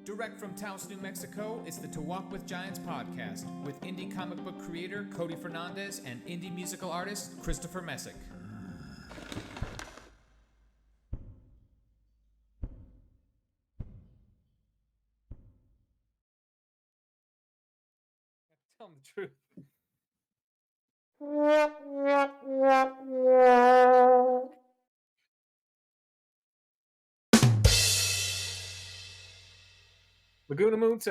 Direct from Taos, New Mexico, it's the To Walk with Giants podcast with indie comic book creator Cody Fernandez and indie musical artist Christopher Messick. Tell them the truth. Laguna Moon's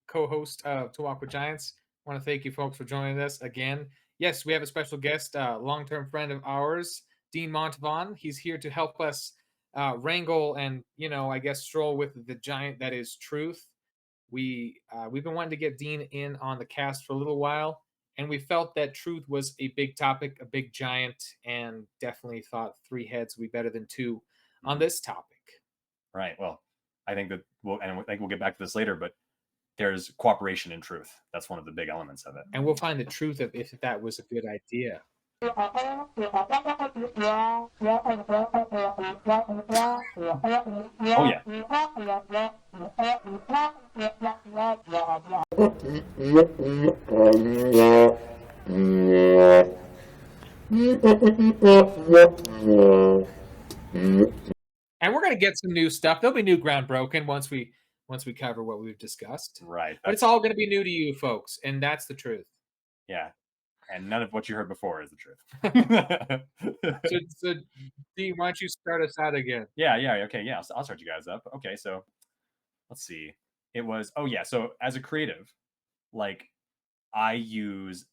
co-host of To Walk with Giants. I want to thank you folks for joining us again. Yes, we have a special guest, long-term friend of ours, Dean Montavon. He's here to help us wrangle and, I guess, stroll with the giant that is truth. We've been wanting to get Dean in on the cast for a little while, and we felt that truth was a big topic, a big giant, and definitely thought three heads would be better than two on this topic. Right. Well, I think that we'll get back to this later, but there's cooperation in truth. That's one of the big elements of it. And we'll find the truth of if that was a good idea. Oh yeah. And we're going to get some new stuff. There'll be new ground broken once we cover what we've discussed. Right. But it's all going to be new to you folks, and that's the truth. Yeah. And none of what you heard before is the truth. So Dean, why don't you start us out again? Yeah. Okay. Yeah. I'll start you guys up. Okay. So let's see. It was, So as a creative, like I use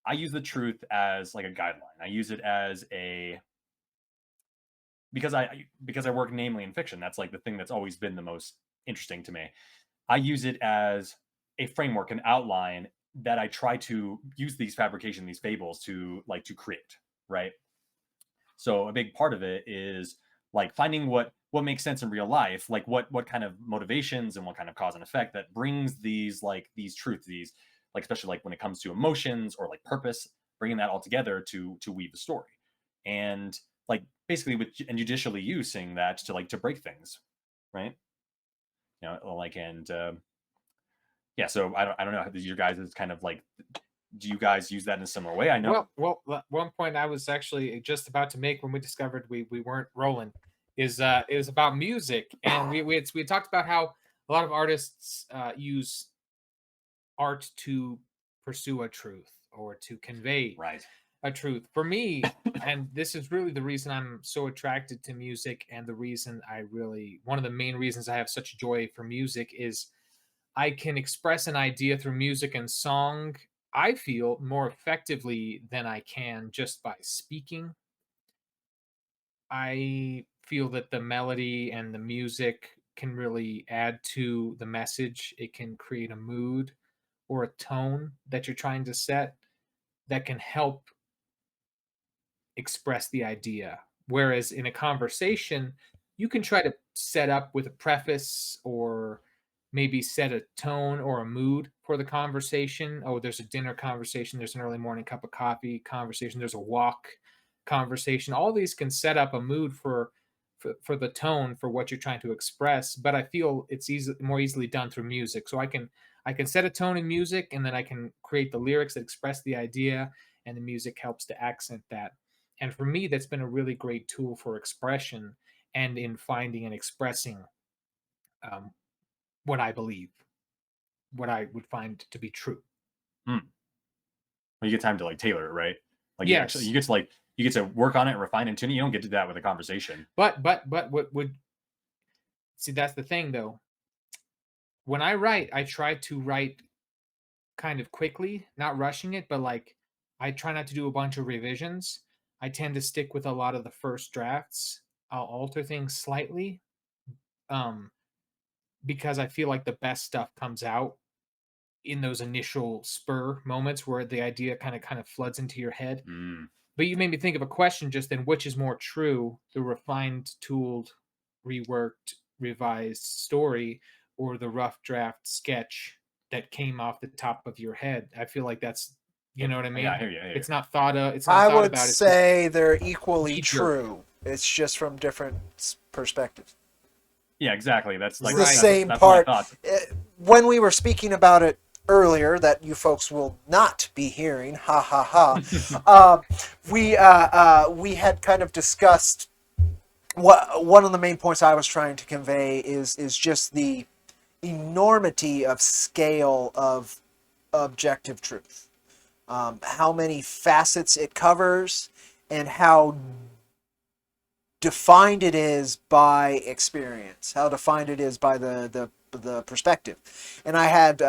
the truth as like a guideline. I use it as because I work namely in fiction. That's like the thing that's always been the most interesting to me. I use it as a framework, an outline that I try to use these fabrication, these fables to create, right? So a big part of it is like finding what makes sense in real life, like what kind of motivations and what kind of cause and effect that brings these truths, these like especially like when it comes to emotions or like purpose, bringing that all together to weave the story, and like basically and judicially using that to break things, right? So I don't know, your guys is kind of like, do you guys use that in a similar way? I know. Well, one point I was actually just about to make when we discovered we weren't rolling is about music, and we had talked about how a lot of artists use art to pursue a truth or to convey a truth. For me, and this is really the reason I'm so attracted to music, and one of the main reasons I have such joy for music is I can express an idea through music and song, I feel, more effectively than I can just by speaking. I feel that the melody and the music can really add to the message. It can create a mood or a tone that you're trying to set that can help express the idea. Whereas in a conversation, you can try to set up with a preface or maybe set a tone or a mood for the conversation. Oh, there's a dinner conversation, there's an early morning cup of coffee conversation, there's a walk conversation. All these can set up a mood for the tone for what you're trying to express, but I feel it's more easily done through music. So I can set a tone in music, and then I can create the lyrics that express the idea, and the music helps to accent that. And for me, that's been a really great tool for expression and in finding and expressing what I believe, what I would find to be true. Well, you get time to like tailor it, right? Like yes. you get to work on it and refine and tune it. You don't get to do that with a conversation. But what would see, that's the thing though. When I write, I try to write kind of quickly, not rushing it, but like I try not to do a bunch of revisions. I tend to stick with a lot of the first drafts. I'll alter things slightly, because I feel like the best stuff comes out in those initial spur moments where the idea kind of floods into your head. But you made me think of a question just then: which is more true, the refined, tooled, reworked, revised story, or the rough draft sketch that came off the top of your head? I feel like that's, you know what I mean? Yeah, I hear you. It's not thought of. I would say they're equally true. It's just from different perspectives. Yeah, exactly. That's It's like the Right. same that's what I part. thought. When we were speaking about it earlier, that you folks will not be hearing, ha ha ha. We had kind of discussed what one of the main points I was trying to convey is just the enormity of scale of objective truth. How many facets it covers, and how defined it is by experience, how defined it is by the perspective. And I had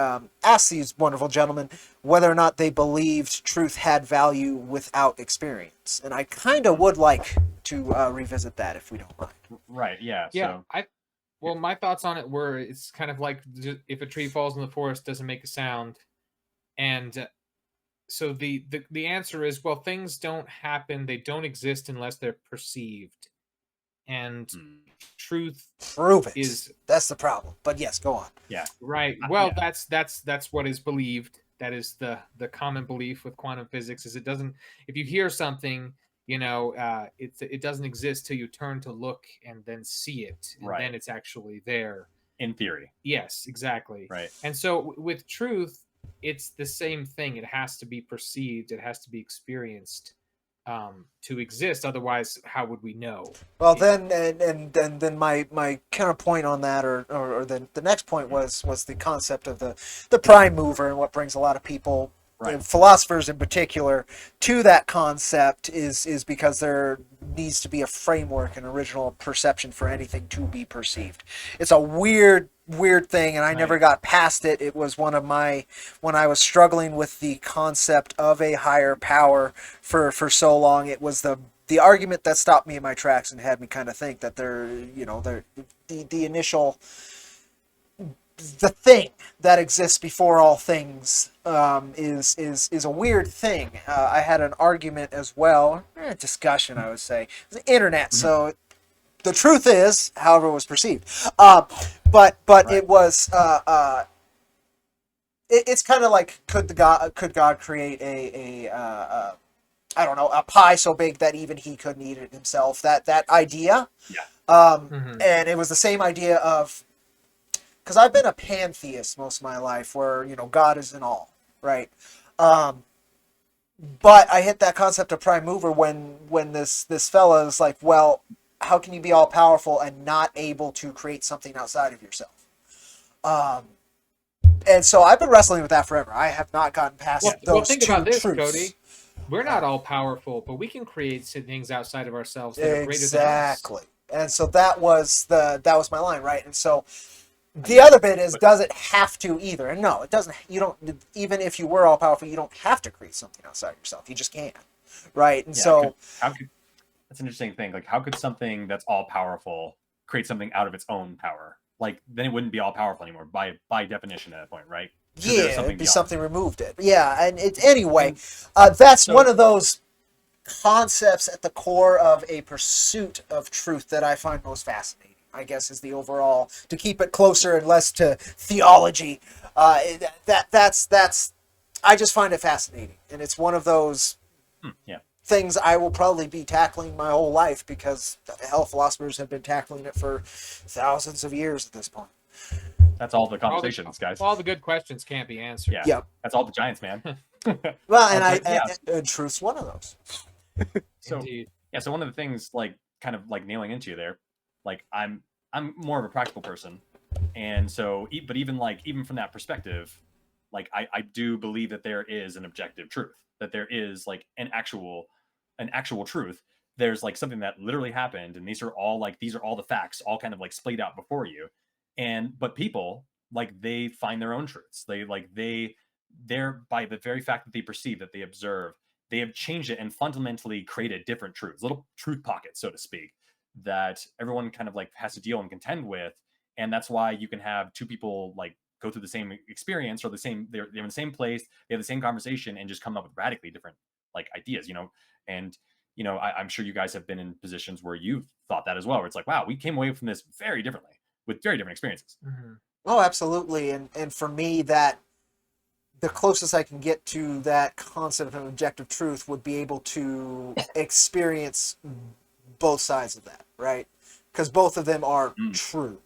asked these wonderful gentlemen whether or not they believed truth had value without experience. And I kind of would like to revisit that if we don't mind. Right. Yeah. Yeah, So well, my thoughts on it were it's kind of like if a tree falls in the forest, doesn't make a sound, and so the answer is, well, things don't happen, they don't exist unless they're perceived, and truth Prove it. is That's the problem. But yes, go on. yeah. right. Well, Yeah. that's what is believed. That is the common belief with quantum physics is it doesn't. If you hear something, it doesn't exist till you turn to look and then see it, and Right. then it's actually there. In theory. Yes, exactly. Right. And so with truth, it's the same thing. It has to be perceived. It has to be experienced to exist. Otherwise, how would we know? Well, then, then my counterpoint on that, or the next point was the concept of the prime mover, and what brings a lot of people, Right. and philosophers in particular, to that concept is because there needs to be a framework, an original perception for anything to be perceived. It's a weird thing, and I never got past it. It was one of my, when I was struggling with the concept of a higher power for so long, it was the argument that stopped me in my tracks and had me kind of think that the initial, the thing that exists before all things is a weird thing. I had an argument as well, discussion, I would say. It was the internet, so the truth is, however it was perceived. But Right. it was it's kind of like could God create a I don't know, a pie so big that even he couldn't eat it himself? That idea. Yeah. Mhm. And it was the same idea of, because I've been a pantheist most of my life, where God is in all, right? But I hit that concept of prime mover when this fella is like, well, how can you be all powerful and not able to create something outside of yourself? And so I've been wrestling with that forever. I have not gotten past those Well, think two about this, truths. Cody. We're not all powerful, but we can create things outside of ourselves that are greater than us. Exactly. And so that was my line, right? And so the other bit is, does it have to either? And no, it doesn't. You don't. Even if you were all powerful, you don't have to create something outside yourself. You just can, right? And Yeah, so that's an interesting thing. Like, how could something that's all powerful create something out of its own power? Like, then it wouldn't be all powerful anymore by definition at that point, right? yeah, it'd be beyond. something removed it. Yeah, and anyway, that's one of those concepts at the core of a pursuit of truth that I find most fascinating. I guess is the overall, to keep it closer and less to theology. That's I just find it fascinating, and it's one of those Yeah. things I will probably be tackling my whole life, because hell, philosophers have been tackling it for thousands of years at this point. That's all the conversations, guys. All the good questions can't be answered. Yeah. Yep. That's all the giants, man. Well, and Yeah. truth's one of those. So Indeed. yeah, so one of the things, like, kind of like nailing into you there, like, I'm more of a practical person, and so but even from that perspective, like, I do believe that there is an objective truth, that there is like an actual truth. There's like something that literally happened, and these are all the facts, all kind of like splayed out before you. But people, like, they find their own truths. They're, by the very fact that they perceive, that they observe, they have changed it and fundamentally created different truths, little truth pockets, so to speak, that everyone kind of like has to deal and contend with. And that's why you can have two people like go through the same experience, or they're in the same place, they have the same conversation, and just come up with radically different like ideas, and I'm sure you guys have been in positions where you've thought that as well, where it's like, wow, we came away from this very differently with very different experiences. Mhm. Oh, absolutely. And for me, that the closest I can get to that concept of objective truth would be able to experience both sides of that, right? Because both of them are true.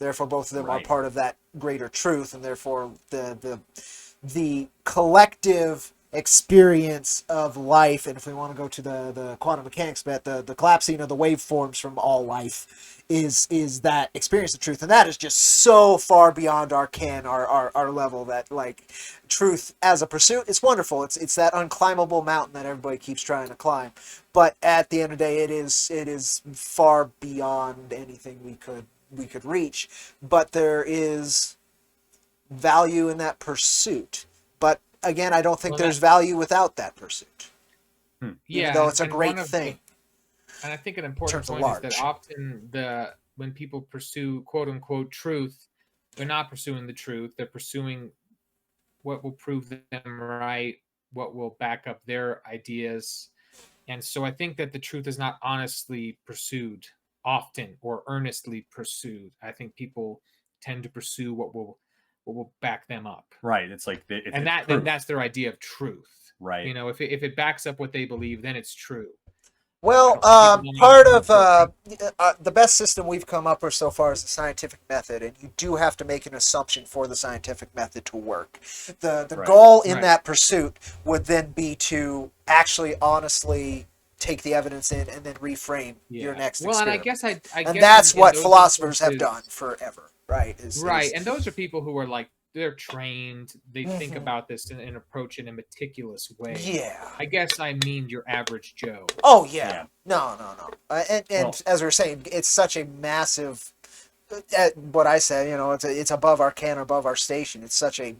Therefore, both of them are Right. part of that greater truth, and therefore the collective experience of life, and if we want to go to the quantum mechanics bit, the collapsing of the waveforms from all life is that experience of truth, and that is just so far beyond our ken, our level, that like truth as a pursuit, it's wonderful. It's that unclimbable mountain that everybody keeps trying to climb, but at the end of the day, it is far beyond anything we could reach. But there is value in that pursuit. But again, I don't think Well, there's value without that pursuit, even Yeah, though it's a and great one of thing. and I think an important terms of point is that large. often when people pursue quote unquote truth, they're not pursuing the truth. They're pursuing what will prove them right, what will back up their ideas. And so I think that the truth is not honestly pursued often or earnestly pursued. I think people tend to pursue what will back them up. Right. It's like And it's proof. that's their idea of truth. Right. You know, if it backs up what they believe, then it's true. Well, People don't part even of the best system we've come up with so far is the scientific method, and you do have to make an assumption for the scientific method to work. The Right. goal in Right. that pursuit would then be to actually honestly take the evidence in and then reframe your next Well, and experiment. I And guess that's in what those philosophers have instances- done forever, right? Right, and those are people who are like they're trained. They think Mhm. about this and approach it in a meticulous way. Yeah. I guess I mean your average Joe. Oh yeah. Yeah. No. And Well- as we were saying, it's such a massive. What I said, it's above our can, above our station. It's such a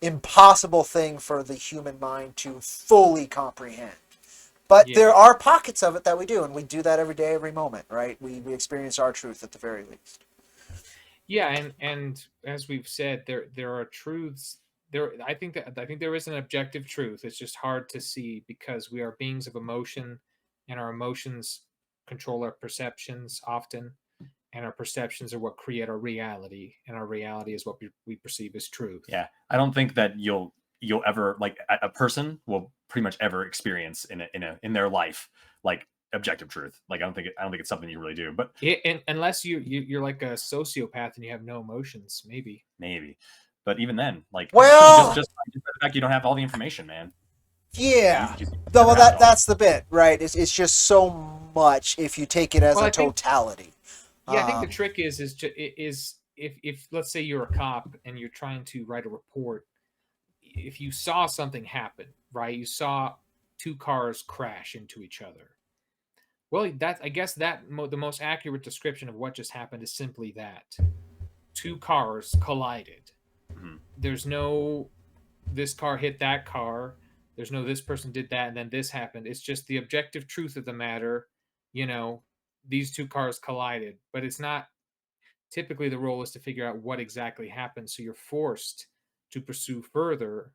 impossible thing for the human mind to fully comprehend. But Yeah. there are pockets of it that we do, and we do that every day, every moment, right? We experience our truth at the very least. Yeah, and as we've said, there are truths. I think there is an objective truth. It's just hard to see because we are beings of emotion, and our emotions control our perceptions often, and our perceptions are what create our reality, and our reality is what we perceive as truth. Yeah. I don't think that you'll ever like a person will pretty much ever experience in their life like objective truth. Like I don't think it's something you really do, but And unless you're like a sociopath and you have no emotions, maybe. maybe. But even then, like Well- just the fact you don't have all the information, man. Yeah. You just Well, never have it all. that's the bit, right? It's just so much if you take it as Well, a I think- totality. Yeah, I think the Um, trick is if let's say you're a cop and you're trying to write a report, if you saw something happen, right? You saw two cars crash into each other. Well, I guess the most accurate description of what just happened is simply that two cars collided. Mhm. There's no this car hit that car. There's no this person did that and then this happened. It's just the objective truth of the matter. These two cars collided, but it's not. Typically, the role is to figure out what exactly happened. So you're forced to pursue further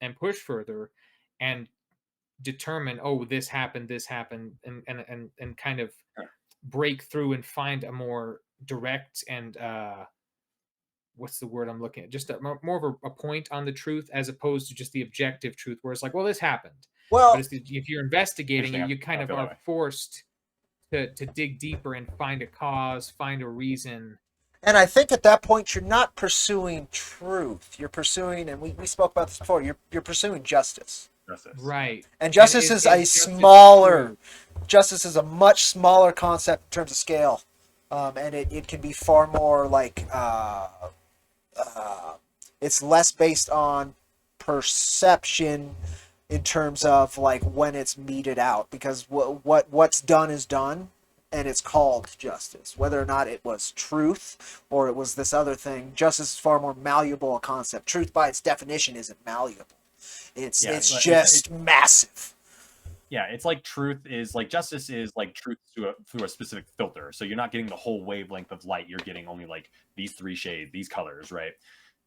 and push further and determine, oh, this happened, and kind of Sure. break through and find a more direct and what's the word I'm looking at? Just more of a point on the truth as opposed to just the objective truth, where it's like, well, this happened. well, But if you're investigating, Interesting. you kind I of feel that are way. forced to dig deeper and find a cause, find a reason. and I think at that point you're not pursuing truth. You're pursuing, and we spoke about this before. You're pursuing justice, Justice. Right. and justice And is a justice smaller. true? Justice is a much smaller concept in terms of scale, and it can be far more like it's less based on perception in terms of like when it's meted out, because what's done is done, and it's called justice. Whether or not it was truth or it was this other thing, justice is far more malleable a concept. Truth by its definition isn't malleable. It's Yeah, it's but just massive. Yeah, it's like justice is like truth through a specific filter. So you're not getting the whole wavelength of light. You're getting only like these three shades, these colors, right?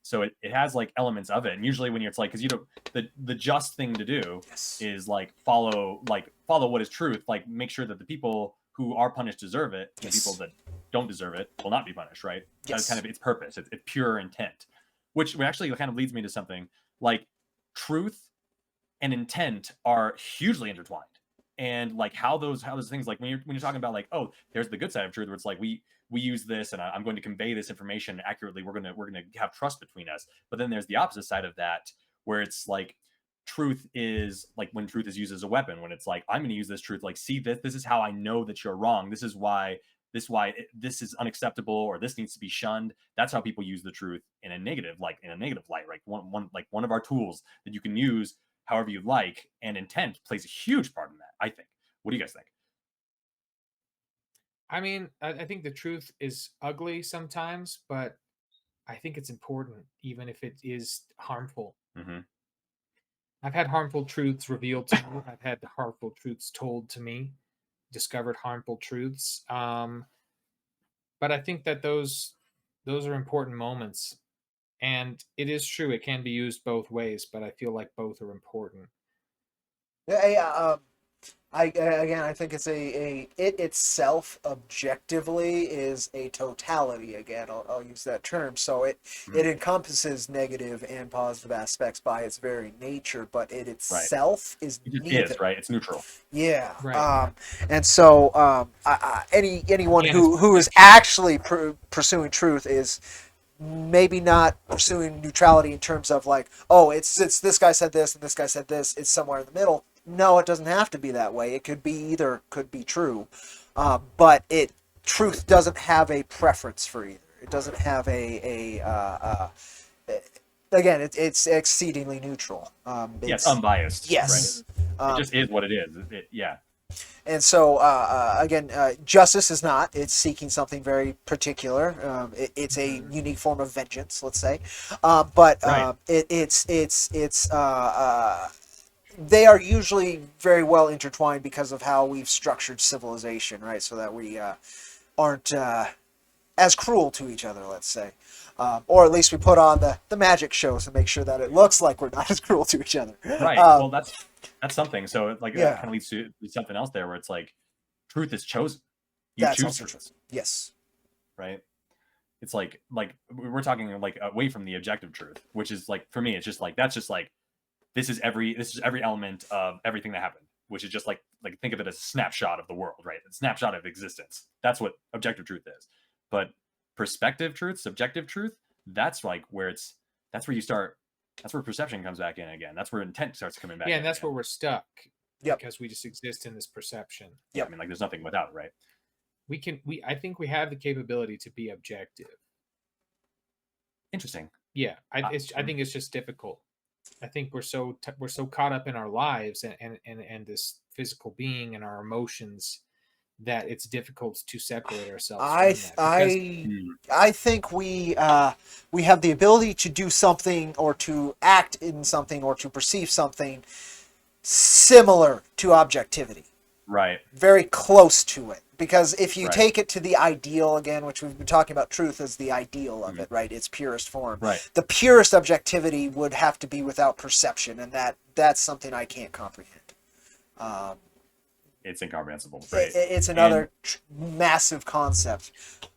So it has like elements of it. And usually when it's like, because the just thing to do Yes. is like follow what is truth, like make sure that the people who are punished deserve it, and Yes. the people that don't deserve it will not be punished, right? That's Yes. kind of its purpose. It's pure intent, which actually kind of leads me to something like truth and intent are hugely intertwined. and like how those things, like when you're talking about like, oh, there's the good side of truth where it's like we use this and I'm going to convey this information accurately. We're gonna have trust between us. But then there's the opposite side of that where it's like truth is like when truth is used as a weapon, when it's like, I'm going to use this truth, like, see, this is how I know that you're wrong, this is why this is unacceptable, or this needs to be shunned. That's how people use the truth in a negative, like in a negative light, right? One of our tools that you can use however you like, and intent plays a huge part in that, I think. What do you guys think? I mean, I think the truth is ugly sometimes, but I think it's important, even if it is harmful. Mm-hmm. I've had harmful truths revealed to me. I've had harmful truths told to me, discovered harmful truths. But I think that those are important moments, and it is true. It can be used both ways, but I feel like both are important. Yeah. I think it's it itself objectively is a totality. Again, I'll use that term. So it encompasses negative and positive aspects by its very nature, but it itself is It just neither. is, right? It's neutral. Yeah. Right. And so anyone Again, who is actually pursuing truth is maybe not pursuing neutrality in terms of like, oh, it's this guy said this and this guy said this. It's somewhere in the middle. No, it doesn't have to be that way. It could be either, could be true, but truth doesn't have a preference for either. It doesn't have again, it's exceedingly neutral. It's unbiased. Yes. Right? It just is what it is. Yeah. And so, again, justice is not. It's seeking something very particular. It's a unique form of vengeance, let's say. But Right. they are usually very well intertwined because of how we've structured civilization, right? So that we aren't as cruel to each other, let's say. Or at least we put on the magic shows to make sure that it looks like we're not as cruel to each other. Right. Well, that's something. So it, like, Yeah. that kind of leads to something else there, where it's like truth is chosen. You That's choose also truth, true. Yes. right? It's like we're talking like away from the objective truth, which is like, for me, it's just like, that's just like, this is every element of everything that happened, which is just like think of it as a snapshot of the world, right? A snapshot of existence. That's what objective truth is. But perspective truth, subjective truth, that's like where that's where you start. That's where perception comes back in again. That's where intent starts coming back. Yeah, in and that's again. where we're stuck. Yep. Because we just exist in this perception. Yeah, I mean, like, there's nothing without, right? I think we have the capability to be objective. Interesting. Yeah, I think it's just difficult. I think we're so caught up in our lives and this physical being and our emotions that it's difficult to separate ourselves from that. I think we have the ability to do something or to act in something or to perceive something similar to objectivity. Right. Very close to it. Because if you Right. take it to the ideal again, which we've been talking about, truth as the ideal of it, right? Its purest form. Right. The purest objectivity would have to be without perception, and that's something I can't comprehend. It's incomprehensible, right? It's another massive concept.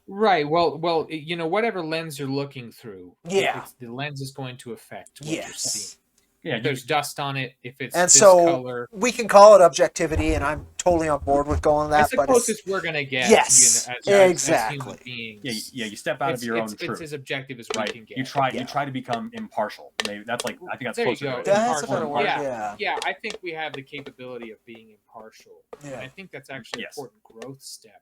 Right. Well, whatever lens you're looking through, Yeah. the lens is going to affect what you're seeing. Yeah, If there's dust on it, if it's And this so color, we can call it objectivity, and I'm totally on board with going that. it's the but closest we're gonna get. Yes, as exactly. human beings. you step out of your own truth. It's as objective as Right. we can get. You try to become impartial. Maybe that's like, I think that's There you closer go. to it. That's a Impartial. better word. Yeah. Yeah. I think we have the capability of being impartial. Yeah. I think that's actually Yes. an important growth step.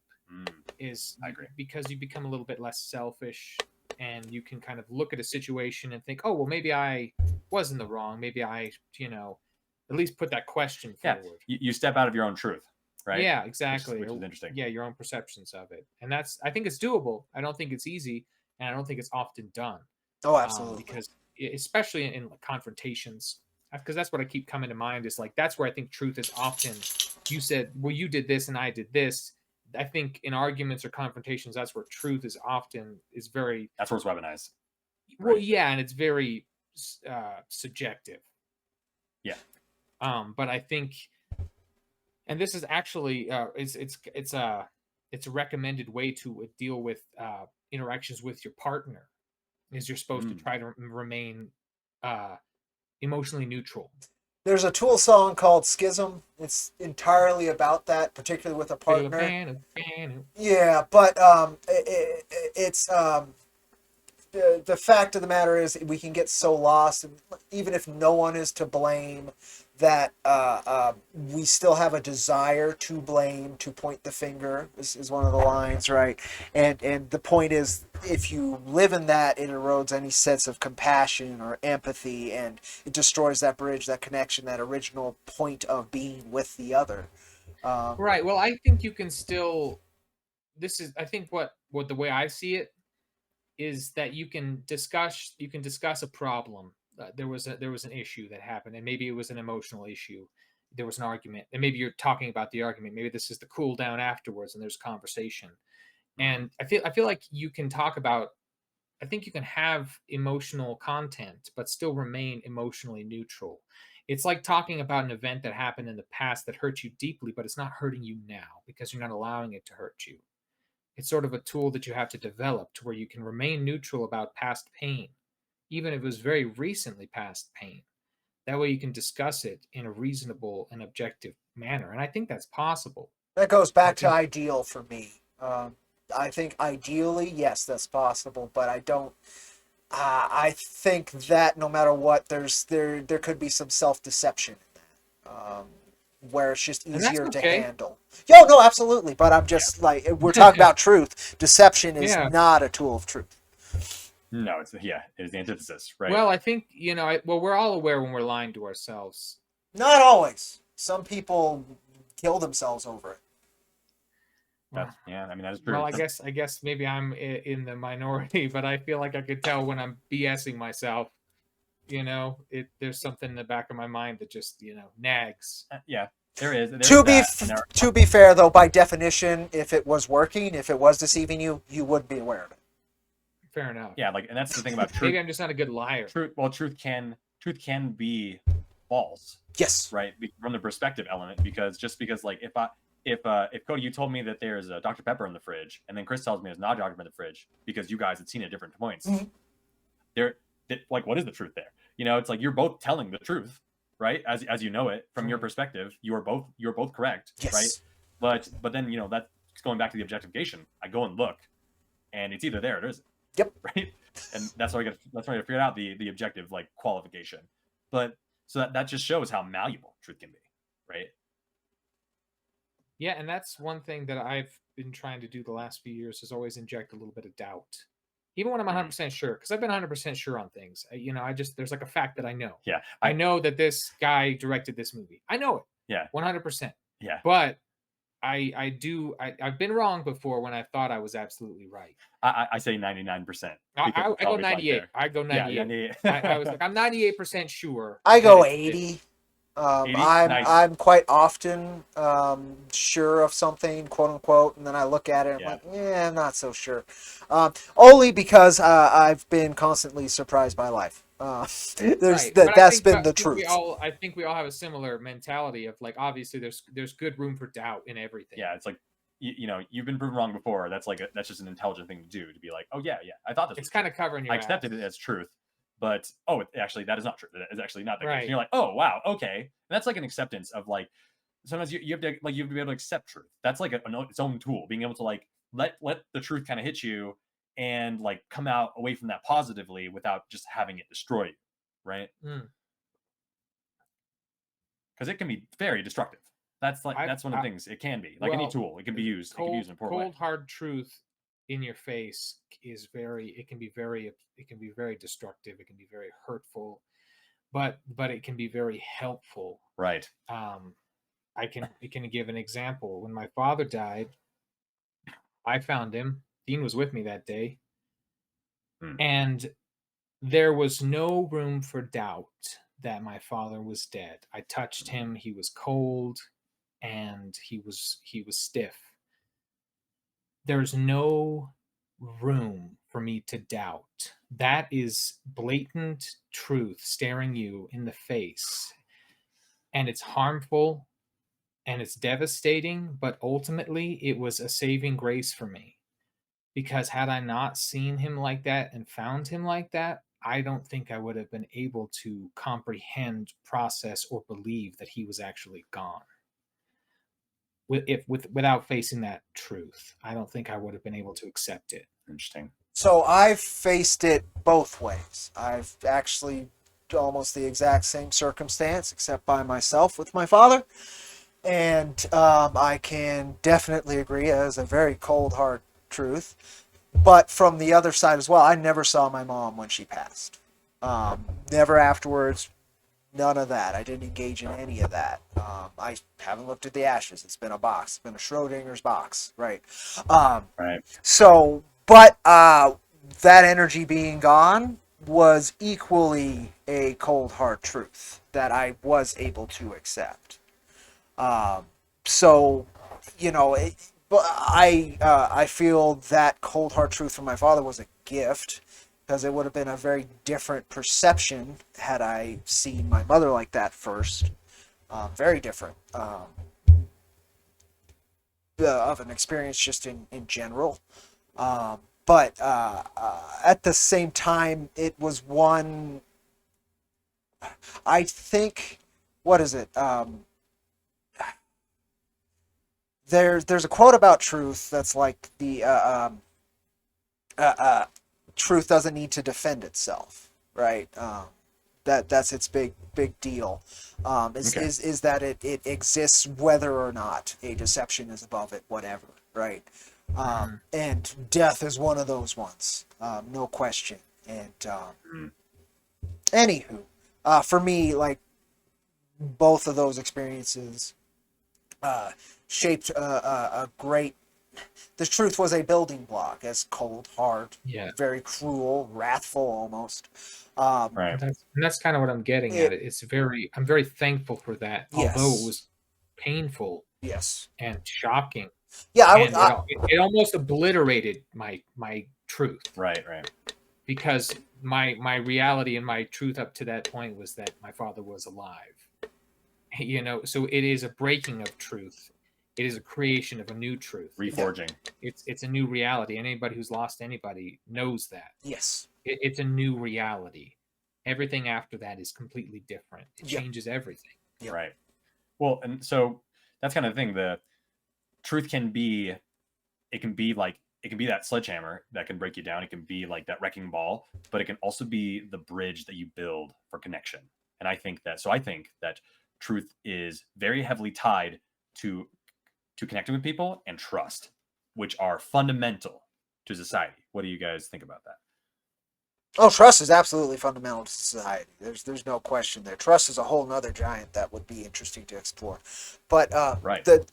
Is I agree. because you become a little bit less selfish, and you can kind of look at a situation and think, oh well, maybe I was in the wrong. Maybe I, at least put that question Yeah. forward. You step out of your own truth, right? Yeah, exactly. Which is interesting. Yeah, your own perceptions of it, and I think it's doable. I don't think it's easy, and I don't think it's often done. Oh, absolutely. Because especially in confrontations, because that's what I keep coming to mind is like that's where I think truth is often. You said, well, you did this and I did this. I think in arguments or confrontations, that's where truth is very That's where it's weaponized. well, Right. yeah, and it's very subjective. Yeah. But I think, and this is actually it's a recommended way to deal with interactions with your partner, is you're supposed to try to remain emotionally neutral. There's a Tool song called Schism. It's entirely about that, particularly with a partner. Yeah, but it's the fact of the matter is we can get so lost, and even if no one is to blame, that we still have a desire to blame, to point the finger is one of the lines, right? And the point is, if you live in that, it erodes any sense of compassion or empathy, and it destroys that bridge, that connection, that original point of being with the other. Right. Well, I think you can still. I think what the way I see it is that you can discuss a problem. There was an issue that happened, and maybe it was an emotional issue. There was an argument, and maybe you're talking about the argument. Maybe this is the cool down afterwards, and there's conversation. And I feel like you can talk about. I think you can have emotional content, but still remain emotionally neutral. It's like talking about an event that happened in the past that hurt you deeply, but it's not hurting you now because you're not allowing it to hurt you. It's sort of a tool that you have to develop to where you can remain neutral about past pain, even if it was very recently past pain. That way you can discuss it in a reasonable and objective manner. And I think that's possible. That goes I back to think ideal for me. I think ideally, yes, that's possible, but I don't. I think that no matter what, there could be some self deception in that, where it's just and that's easier to okay. handle. Yo, no, absolutely, but I'm just like we're talking about truth. Deception is Yeah. not a tool of truth. No, it is the antithesis, right? Well, I think, we're all aware when we're lying to ourselves. Not always. Some people kill themselves over it. That's, yeah, I mean that is true. Well, I guess maybe I'm in the minority, but I feel like I could tell when I'm BSing myself. There's something in the back of my mind that just nags. Yeah, there is. To be fair, though, by definition, if it was working, if it was deceiving you, you would be aware of it. Fair enough. Yeah, and that's the thing about truth. Maybe I'm just not a good liar. Truth can be false. Yes. Right, from the perspective element, because like if Cody, you told me that there's a Dr. Pepper in the fridge, and then Chris tells me there's not a Dr. Pepper in the fridge because you guys had seen it at different points. What is the truth there? It's like you're both telling the truth, right? As you know it from your perspective, you're both correct, yes. Right? But then that's going back to the objectification. I go and look, and it's either there or it isn't. Yep. Right. And that's why I got to figure out the objective qualification. But so that just shows how malleable truth can be, right? Yeah, and that's one thing that I've been trying to do the last few years is always inject a little bit of doubt. Even when I'm 100% sure, because I've been 100% sure on things. There's like a fact that I know. Yeah. I know that this guy directed this movie. I know it. Yeah. 100%. Yeah. But I've been wrong before when I thought I was absolutely right. I say 99%. I go 98. I go 98. Yeah, 98. I was like, I'm 98% sure. I go 80. 80? I'm Nice. I'm quite often sure of something, quote unquote, and then I look at it and I'm like, I'm not so sure. Only because I've been constantly surprised by life. That's been the truth. I think we all have a similar mentality of obviously there's good room for doubt in everything. Yeah, it's like you've been proven wrong before. That's that's just an intelligent thing to do, to be like, oh yeah, I thought this. It's kind of covering your. I accepted it as truth, but actually that is not true. That is actually not the case. Right. And you're like, oh wow, okay. And that's like an acceptance of sometimes you have to be able to accept truth. That's its own tool, being able to let the truth kind of hit you and come out away from that positively without just having it destroy you, right? Because it can be very destructive. That's that's one of the things. It can be any tool. It can be used. It can be used in a poor way. Cold hard truth in your face it can be very destructive. It can be very hurtful, but it can be very helpful. Right. I can give an example. When my father died, I found him. Dean was with me that day. And there was no room for doubt that my father was dead. I touched him. He was cold and he was stiff. There's no room for me to doubt. That is blatant truth staring you in the face. And it's harmful and it's devastating, but ultimately it was a saving grace for me. Because had I not seen him like that and found him like that, I don't think I would have been able to comprehend, process, or believe that he was actually gone. Without facing that truth, I don't think I would have been able to accept it. Interesting. So I've faced it both ways. I've actually almost the exact same circumstance, except by myself with my father. And I can definitely agree as a very cold, hard truth. But from the other side as well, I never saw my mom when she passed. Never afterwards, none of that. I didn't engage in any of that. I haven't looked at the ashes. It's been a box. It's been a Schrodinger's box, right? Right. So, but that energy being gone was equally a cold, hard truth that I was able to accept. So, you know, but I feel that cold, hard truth from my father was a gift because it would have been a very different perception had I seen my mother like that first. Very different of an experience just in general. But at the same time, it was one. I think, what is it? There's a quote about truth that's like the truth doesn't need to defend itself, right? That's its big deal. Is that it exists whether or not a deception is above it, whatever, right? And death is one of those ones, no question. And anywho, for me, like both of those experiences shaped a great. The truth was a building block, as cold, hard, Yeah. very cruel, wrathful almost. Right. And that's kind of what I'm getting at. I'm very thankful for that, although Yes. it was painful Yes. and shocking, Yeah, and it almost obliterated my truth, Right. Right. because my reality and my truth up to that point was that my father was alive. You know, so it is a breaking of truth. It is a creation of a new truth. Reforging. It's a new reality. Anybody who's lost anybody knows that. yes. It's a new reality. Everything after that is completely different. It Yep. changes everything. Yep. Right. Well, and so that's kind of the thing. The truth can be, it can be that sledgehammer that can break you down. It can be like that wrecking ball, but it can also be the bridge that you build for connection. And I think that truth is very heavily tied to connecting with people and trust, which are fundamental to society. What do you guys think about that? Oh, trust is absolutely fundamental to society. There's no question there. Trust is a whole nother giant that would be interesting to explore. But Right. the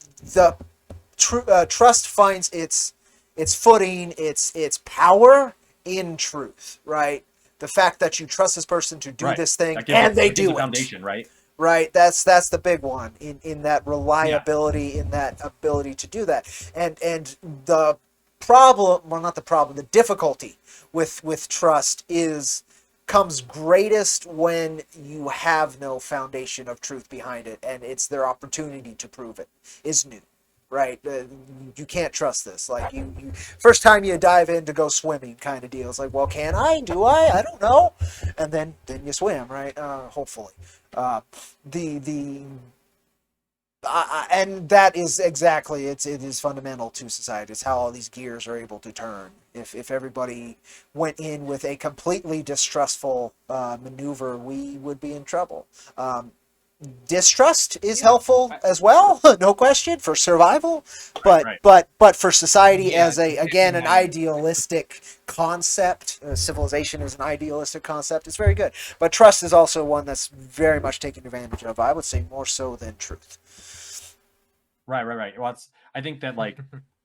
trust finds its footing, its power in truth, right? The fact that you trust this person to do Right. this thing That gives and they that gives do a it. foundation, right? Right, that's the big one in that reliability, in that ability to do that. And the problem, well, not the problem, the difficulty with trust comes greatest when you have no foundation of truth behind it, and it's their opportunity to prove it is new. Right, you can't trust this. Like you first time you dive in to go swimming, kind of deal. It's like, well, can I? Do I? I don't know. And then you swim, right? Hopefully, and that is exactly it is fundamental to society. It's how all these gears are able to turn. If everybody went in with a completely distrustful maneuver, we would be in trouble. Distrust is helpful as well, no question, for survival, but Right. but for society Yeah, as an yeah. idealistic concept, civilization is an idealistic concept. It's very good, but trust is also one that's very much taken advantage of. I would say more so than truth. Right. Well, I think that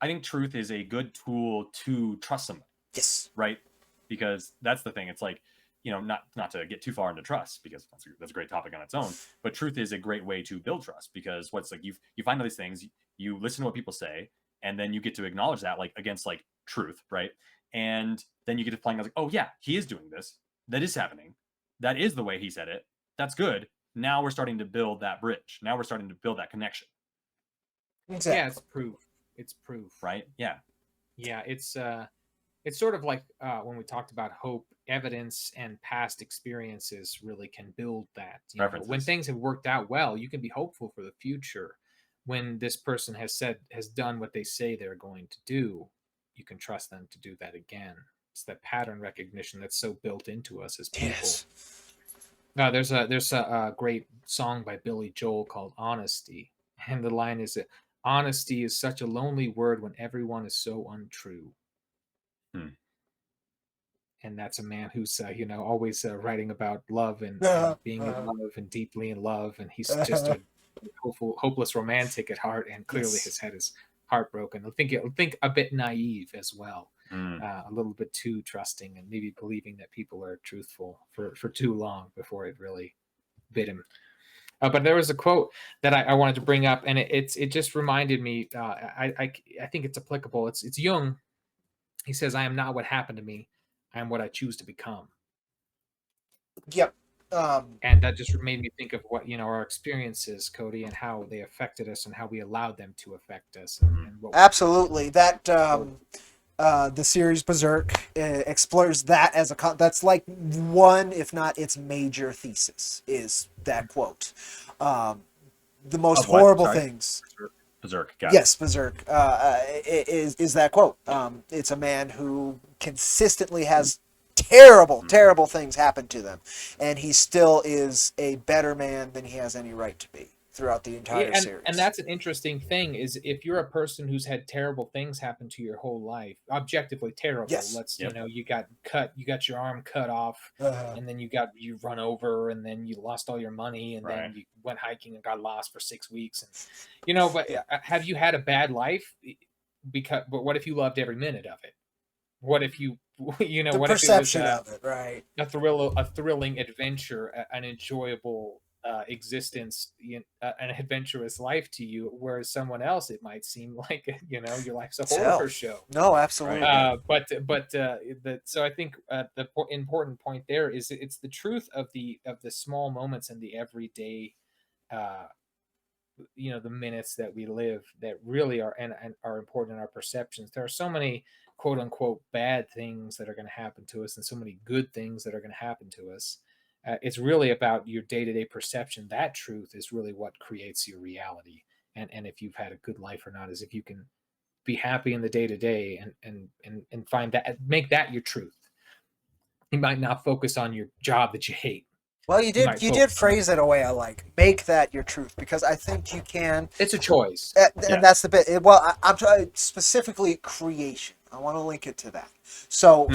I think truth is a good tool to trust someone, Yes. right? Because that's the thing. It's like, not to get too far into trust, because that's a great topic on its own. But truth is a great way to build trust, because what's like you find all these things, you listen to what people say, and then you get to acknowledge that like against like truth, right? And then you get to find like, oh yeah, he is doing this. That is happening. That is the way he said it. That's good. Now we're starting to build that bridge. Now we're starting to build that connection. Exactly. Yeah, it's proof. It's proof. Right? Yeah. Yeah, it's it's sort of like when we talked about hope, evidence and past experiences really can build that. You know, when References. things have worked out well, you can be hopeful for the future. When this person has done what they say they're going to do, you can trust them to do that again. It's that pattern recognition that's so built into us as people. Yes. There's a great song by Billy Joel called "Honesty," and the line is, "Honesty is such a lonely word when everyone is so untrue." Hmm. And that's a man who's always writing about love and being in love and deeply in love, and he's just a hopeless romantic at heart, and clearly Yes. his head is heartbroken. I think a bit naive as well, Mm. a little bit too trusting, and maybe believing that people are truthful for too long before it really bit him. But there was a quote that I wanted to bring up, and it just reminded me. I think it's applicable. It's Jung. He says, "I am not what happened to me. I am what I choose to become." Yep. And that just made me think of what our experiences, Cody, and how they affected us, and how we allowed them to affect us, and what Absolutely. That the series Berserk explores that as that's like one, if not its major thesis, is that quote. The most Of what? horrible Sorry? things. Berserk. Got it. Yes, Berserk is that quote. It's a man who consistently has terrible things happen to them, and he still is a better man than he has any right to be throughout the entire series. and that's an interesting thing, is if you're a person who's had terrible things happen to your whole life, objectively terrible. Yes. Yep. You got cut, you got your arm cut off, and then you run over, and then you lost all your money, and Right. then you went hiking and got lost for 6 weeks, and but have you had a bad life? But what if you loved every minute of it? What if you the what perception if it was of it, right? a thrilling adventure, an enjoyable existence, an adventurous life to you, whereas someone else it might seem like your life's a horror show. No, absolutely. So I think the important point there is it's the truth of the small moments and the everyday, the minutes that we live that really are and are important in our perceptions. There are so many quote unquote bad things that are going to happen to us, and so many good things that are going to happen to us. It's really about your day-to-day perception. That truth is really what creates your reality, and if you've had a good life or not, is if you can be happy in the day-to-day and find that, make that your truth. You might not focus on your job that you hate. Well, you did phrase it a way I like. Make that your truth, because I think you can. It's a choice, and that's the bit. I'm trying specifically creation. I want to link it to that. So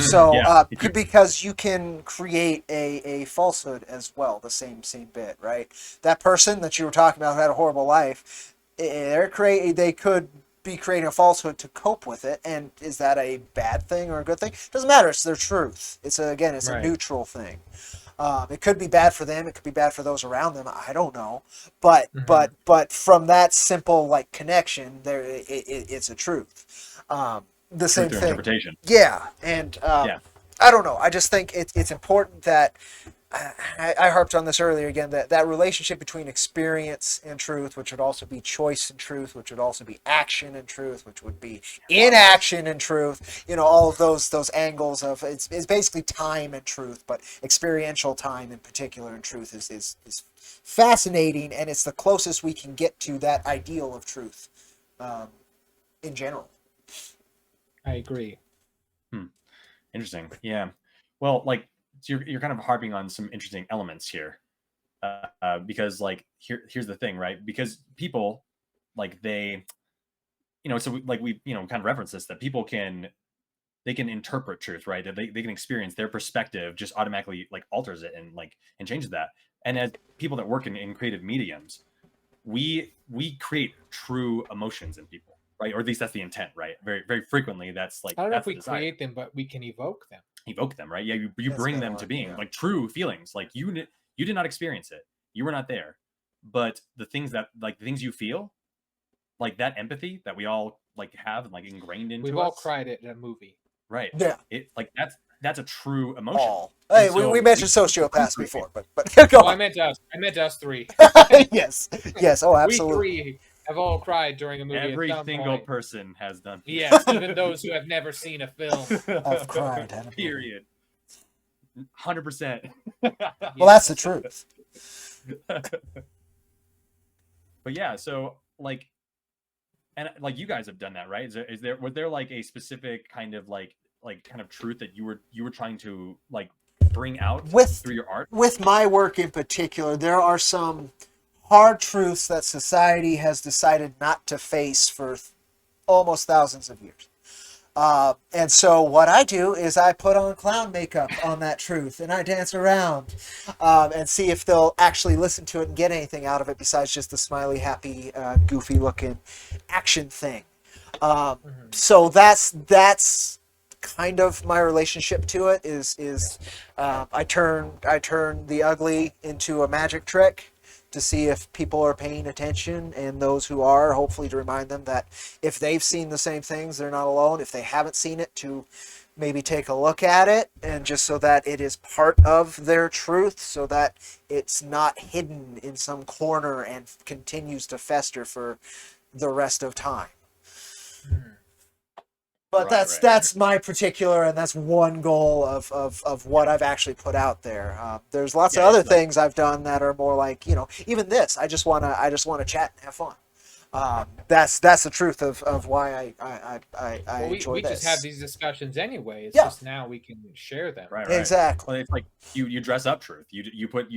because you can create a falsehood as well. The same bit, right? That person that you were talking about who had a horrible life, they could be creating a falsehood to cope with it. And is that a bad thing or a good thing? Doesn't matter. It's their truth. It's a neutral thing. It could be bad for them. It could be bad for those around them. I don't know, but from that simple connection, it's a truth. The same thing. Interpretation. Yeah, and I don't know. I just think it's important that I harped on this earlier again, that relationship between experience and truth, which would also be choice and truth, which would also be action and truth, which would be inaction and truth. All of those angles of it's basically time and truth, but experiential time in particular and truth is fascinating, and it's the closest we can get to that ideal of truth in general. I agree. Interesting. Yeah. Well, you're kind of harping on some interesting elements here, because here's the thing, right? Because people they, so we kind of reference this, that people can interpret truth, right? That they can experience, their perspective just automatically alters it and changes that. And as people that work in creative mediums, we create true emotions in people, right? Or at least that's the intent, right? Very, very frequently, that's I don't know if we desire. create them, but we can evoke them, right? Yeah, you bring them to being, true feelings. You did not experience it, you were not there, but the things that the things you feel, that empathy that we all have and ingrained into We've us. all cried at a movie, right? Yeah, it that's a true emotion. Hey, we mentioned sociopaths before, but go on. I meant us three. Yes. Oh, absolutely. We three have all cried during a movie. Every at some single point. person has done. Yes, even those who have never seen a film. I've cried at a movie. Period. 100%. Well, that's the truth. But yeah, so like, and like you guys have done that, right? Was there like a specific kind of like kind of truth that you were trying to like bring out through your art? With my work in particular, there are some hard truths that society has decided not to face for almost thousands of years. And so what I do is I put on clown makeup on that truth and I dance around and see if they'll actually listen to it and get anything out of it besides just the smiley, happy, goofy looking action thing. So that's kind of my relationship to it is I turn the ugly into a magic trick to see if people are paying attention, and those who are, hopefully to remind them that if they've seen the same things, they're not alone. If they haven't seen it, to maybe take a look at it, and just so that it is part of their truth, so that it's not hidden in some corner and continues to fester for the rest of time. But that's my particular, and that's one goal of what I've actually put out there. There's lots of other things I've done that are more like, even this. I just wanna chat and have fun. That's the truth of why I enjoy we this. just have these discussions anyway. It's Yeah. just now we can share them. Right. Exactly. Well, it's like you dress up truth. You put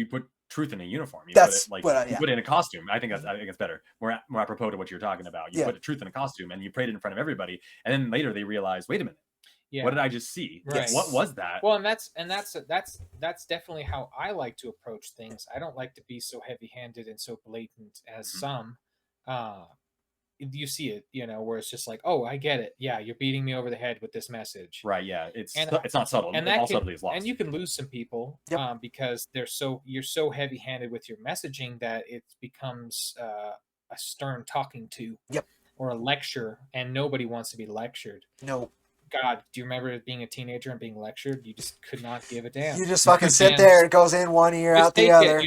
truth in a uniform. You That's put it what you put it in a costume. I think it's better. More apropos to what you're talking about. You put a truth in a costume and you parade it in front of everybody, and then later they realize, wait a minute, what did I just see? Right. What was that? Well, and that's definitely how I like to approach things. I don't like to be so heavy-handed and so blatant as some. You see it, where it's just like, oh, I get it. Yeah, you're beating me over the head with this message. Right. Yeah. It's not subtle. And all subtlety is lost. And you can lose some people because you're so heavy-handed with your messaging that it becomes a stern talking to or a lecture, and nobody wants to be lectured. No. God, do you remember being a teenager and being lectured? You just could not give a damn. You just fucking sit there. It goes in one ear, out the other.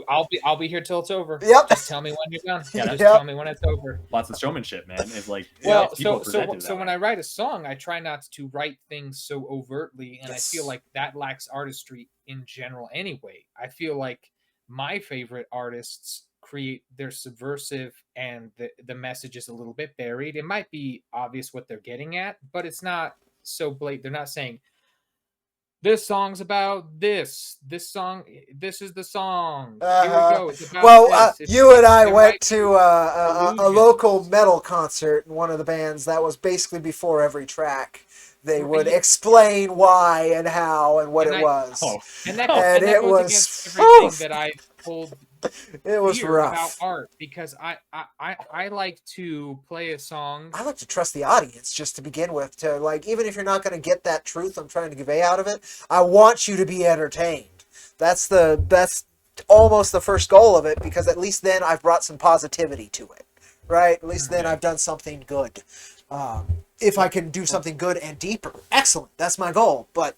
I'll be here till it's over. Yep. Just tell me when you're done. Just tell me when it's over. Lots of showmanship, man. It's like so when I write a song, I try not to write things so overtly, and I feel like that lacks artistry in general. Anyway, I feel like my favorite artists create their subversive, and the message is a little bit buried. It might be obvious what they're getting at, but it's not so blatant. They're not saying this song's about this song, this is the song, here we go, it's about this. You and I went to a local metal concert, and one of the bands that was basically before every track they would explain why and how and what it was. And it was against everything that I told. It was rough about art, because I like to play a song. I like to trust the audience just to begin with, to like, even if you're not going to get that truth I'm trying to convey out of it, I want you to be entertained. That's almost the first goal of it, because at least then I've brought some positivity to it, right? At least then I've done something good. If I can do something good and deeper, excellent. That's my goal. But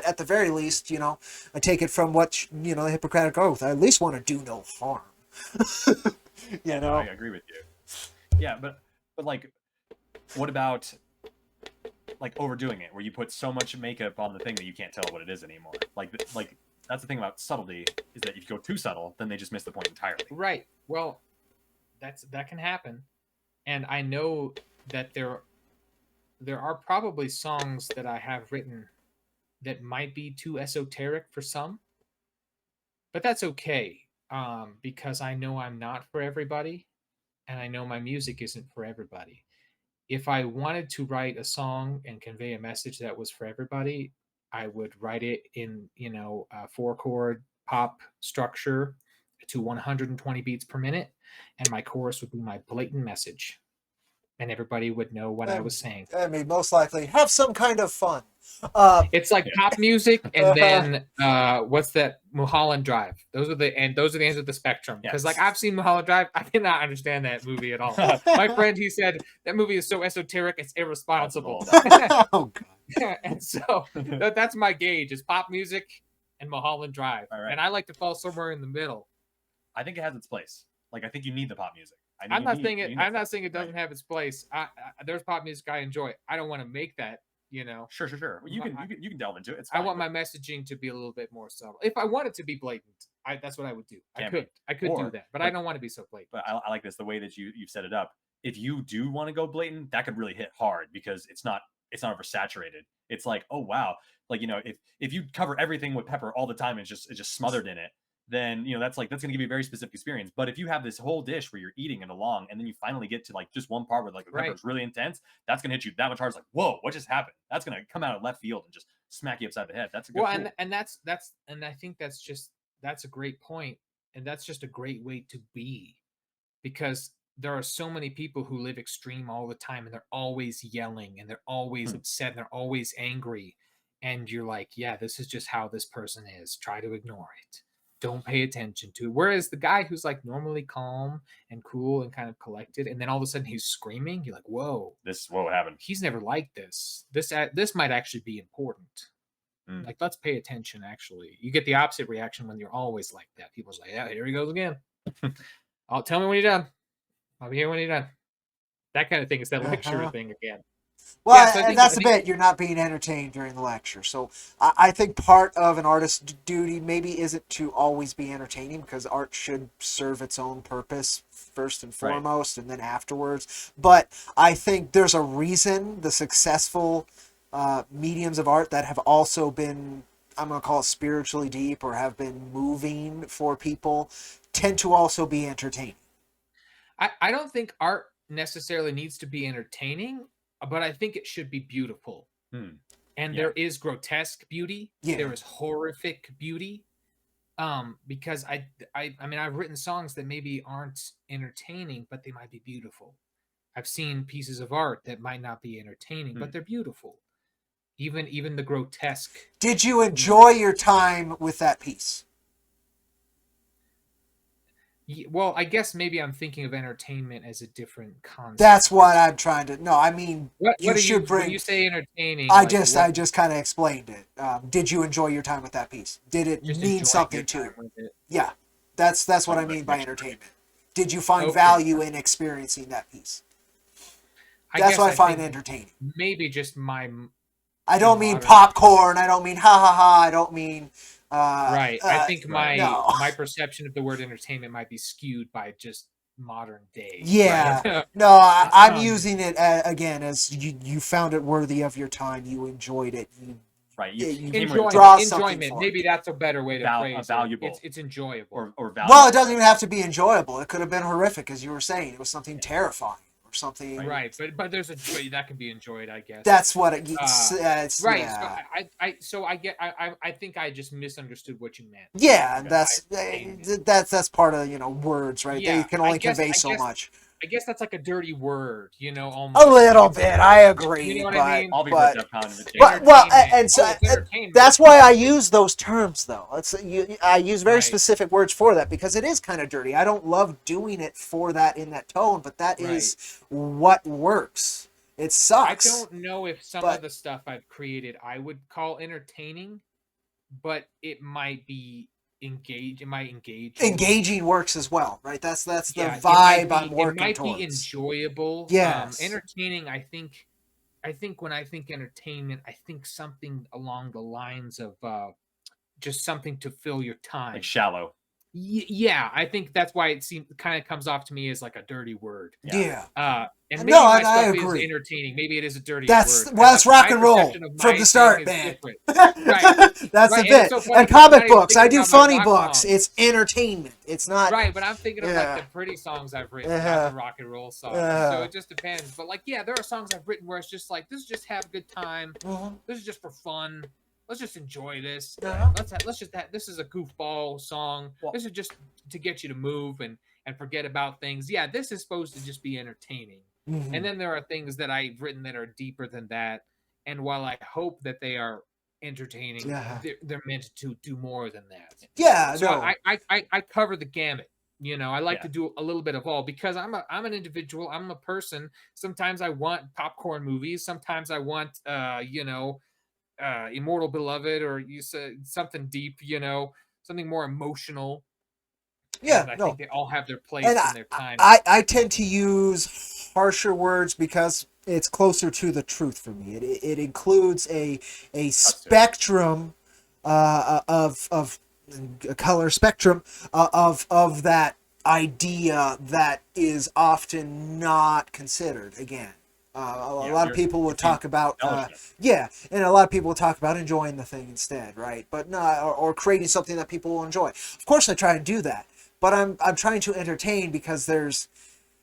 at the very least, I take it from what the Hippocratic Oath. I at least want to do no harm. I agree with you. Yeah, but like, what about like overdoing it, where you put so much makeup on the thing that you can't tell what it is anymore? Like that's the thing about subtlety, is that if you go too subtle, then they just miss the point entirely. Right. Well, that can happen, and I know that there are probably songs that I have written that might be too esoteric for some, but that's okay, because I know I'm not for everybody, and I know my music isn't for everybody. If I wanted to write a song and convey a message that was for everybody, I would write it in, a 4-chord pop structure to 120 beats per minute, and my chorus would be my blatant message. And everybody would know what I was saying. I mean, most likely have some kind of fun. It's like pop music, and then what's that? Mulholland Drive. Those are the ends of the spectrum. Because I've seen Mulholland Drive, I did not understand that movie at all. My friend, he said that movie is so esoteric, it's irresponsible. Oh God. And so that's my gauge: is pop music and Mulholland Drive. Right. And I like to fall somewhere in the middle. I think it has its place. Like, I think you need the pop music. I'm not you saying need it. that I'm not stuff, saying it doesn't right. have its place. There's pop music I enjoy. I don't want to make that. Sure. Well, My- you can delve into it. It's I fine, want but my messaging to be a little bit more subtle. If I want it to be blatant, that's what I would do. I can could. be. I could do Or that, but I don't want to be so blatant. but I like this the way that you've set it up. If you do want to go blatant, that could really hit hard because it's not oversaturated. It's like, oh wow, like if you cover everything with pepper all the time and it's just smothered in it, then that's going to give you a very specific experience. But if you have this whole dish where you're eating it along and then you finally get to like just one part where like the pepper Right. is really intense, that's going to hit you that much harder. It's like, whoa, what just happened? That's going to come out of left field and just smack you upside the head. That's a good Well, tool. and and I think that's a great point, and that's just a great way to be, because there are so many people who live extreme all the time, and they're always yelling, and they're always Hmm. upset, and they're always angry, and you're like, yeah, this is just how this person is. Try to ignore it. Don't pay attention to it. Whereas the guy who's like normally calm and cool and kind of collected, and then all of a sudden he's screaming, you're like, whoa, This is what happened. he's never like this. This might actually be important. Mm. Like, let's pay attention. Actually, you get the opposite reaction when you're always like that. People's like, yeah, here he goes again. I'll tell me when you're done. I'll be here when you're done. That kind of thing is that lecture Uh-huh. thing again. Well, Yeah, so I and think- that's I the think- bit. You're not being entertained during the lecture. So I think part of an artist's duty maybe isn't to always be entertaining, because art should serve its own purpose first and Right. foremost, and then afterwards. But I think there's a reason the successful mediums of art that have also been, I'm going to call it spiritually deep, or have been moving for people, tend to also be entertaining. I don't think art necessarily needs to be entertaining, but I think it should be beautiful. Hmm. And Yeah. there is grotesque beauty. Yeah. There is horrific beauty. Because I mean, I've written songs that maybe aren't entertaining, but they might be beautiful. I've seen pieces of art that might not be entertaining, but they're beautiful. Even the grotesque. Did you enjoy your time with that piece? Well, I guess maybe I'm thinking of entertainment as a different concept. That's what I'm trying to. No, I mean, What you do should when bring. you say entertaining? I like, just what- kind of explained it. Did you enjoy your time with that piece? Did it just mean enjoying something your to you? time with it. Yeah, that's what I Like mean by connection. entertainment. Did you find Okay. value in experiencing that piece? I That's guess what I find think entertaining. maybe just my I don't mean modern- popcorn. I don't mean ha ha ha. I don't mean. right. I think my no. my perception of the word entertainment might be skewed by just modern day. Yeah. right? No, I'm Um, using it again as you found it worthy of your time. You enjoyed it. Right. Yeah, You you came enjoy- with draw enjoyment. something Enjoyment. for it. Maybe that's a better way to phrase it. valuable. It's enjoyable. or value. Well, it doesn't even have to be enjoyable. It could have been horrific, as you were saying. It was something terrifying or something. right, but there's a that can be enjoyed, I guess. That's what it's right. Yeah. So I think I just misunderstood what you meant. Yeah, Okay. that's part of words, right? Yeah, They can only I guess- convey I so guess- much. I guess that's like a dirty word, almost. A little bit, I agree. You know what but, I mean? All these but, words have connotation. well, Entertainment. and so- it's entertainment. that's why I use those terms, though. I use very Right. specific words for that, because it is kind of dirty. I don't love doing it for that in that tone, but that is what works. It I sucks. don't know if some but- of the stuff I've created I would call entertaining, but it might be engage. It might engage. Engaging works as well, right? That's the Yeah, it vibe might I'm be- working It might towards. be enjoyable. Yes. Entertaining. I think when I think entertainment, I think something along the lines of just something to fill your time. Like shallow. Yeah, I think that's why it kind of comes off to me as like a dirty word. Yeah. And maybe No, my I stuff agree. is entertaining. Maybe it is a dirty That's word. well, that's My rock and roll perception of from my the start, thing is man. different. That's Right, the and bit. it's so funny And because I'm comic not even books. I thinking do about my funny rock books. songs. It's entertainment. It's not. Right, but I'm thinking of Yeah. like the pretty songs I've written, Yeah. not the rock and roll songs. Yeah. So it just depends. But like, yeah, there are songs I've written where it's just like, this is just have a good time. Mhm. This is just for fun. Let's just enjoy this. Yeah. This is a goofball song. Well- This is just to get you to move and forget about things. Yeah, this is supposed to just be entertaining. Mhm. And then there are things that I've written that are deeper than that. And while I hope that they are entertaining, Yeah. they're meant to do more than that. Yeah. So No. I cover the gamut. I like Yeah. to do a little bit of all because I'm an individual. I'm a person. Sometimes I want popcorn movies. Sometimes I want Immortal Beloved, or you said something deep. Something more emotional. Yeah, And I no. think they all have their place And and their time. I tend to use harsher words because it's closer to the truth for me. It includes a spectrum of a color spectrum of that idea that is often not considered. Again, a lot of people will talk about yeah, and a lot of people will talk about enjoying the thing instead, right? But no, or creating something that people will enjoy. Of course, I try and do that, but I'm trying to entertain because there's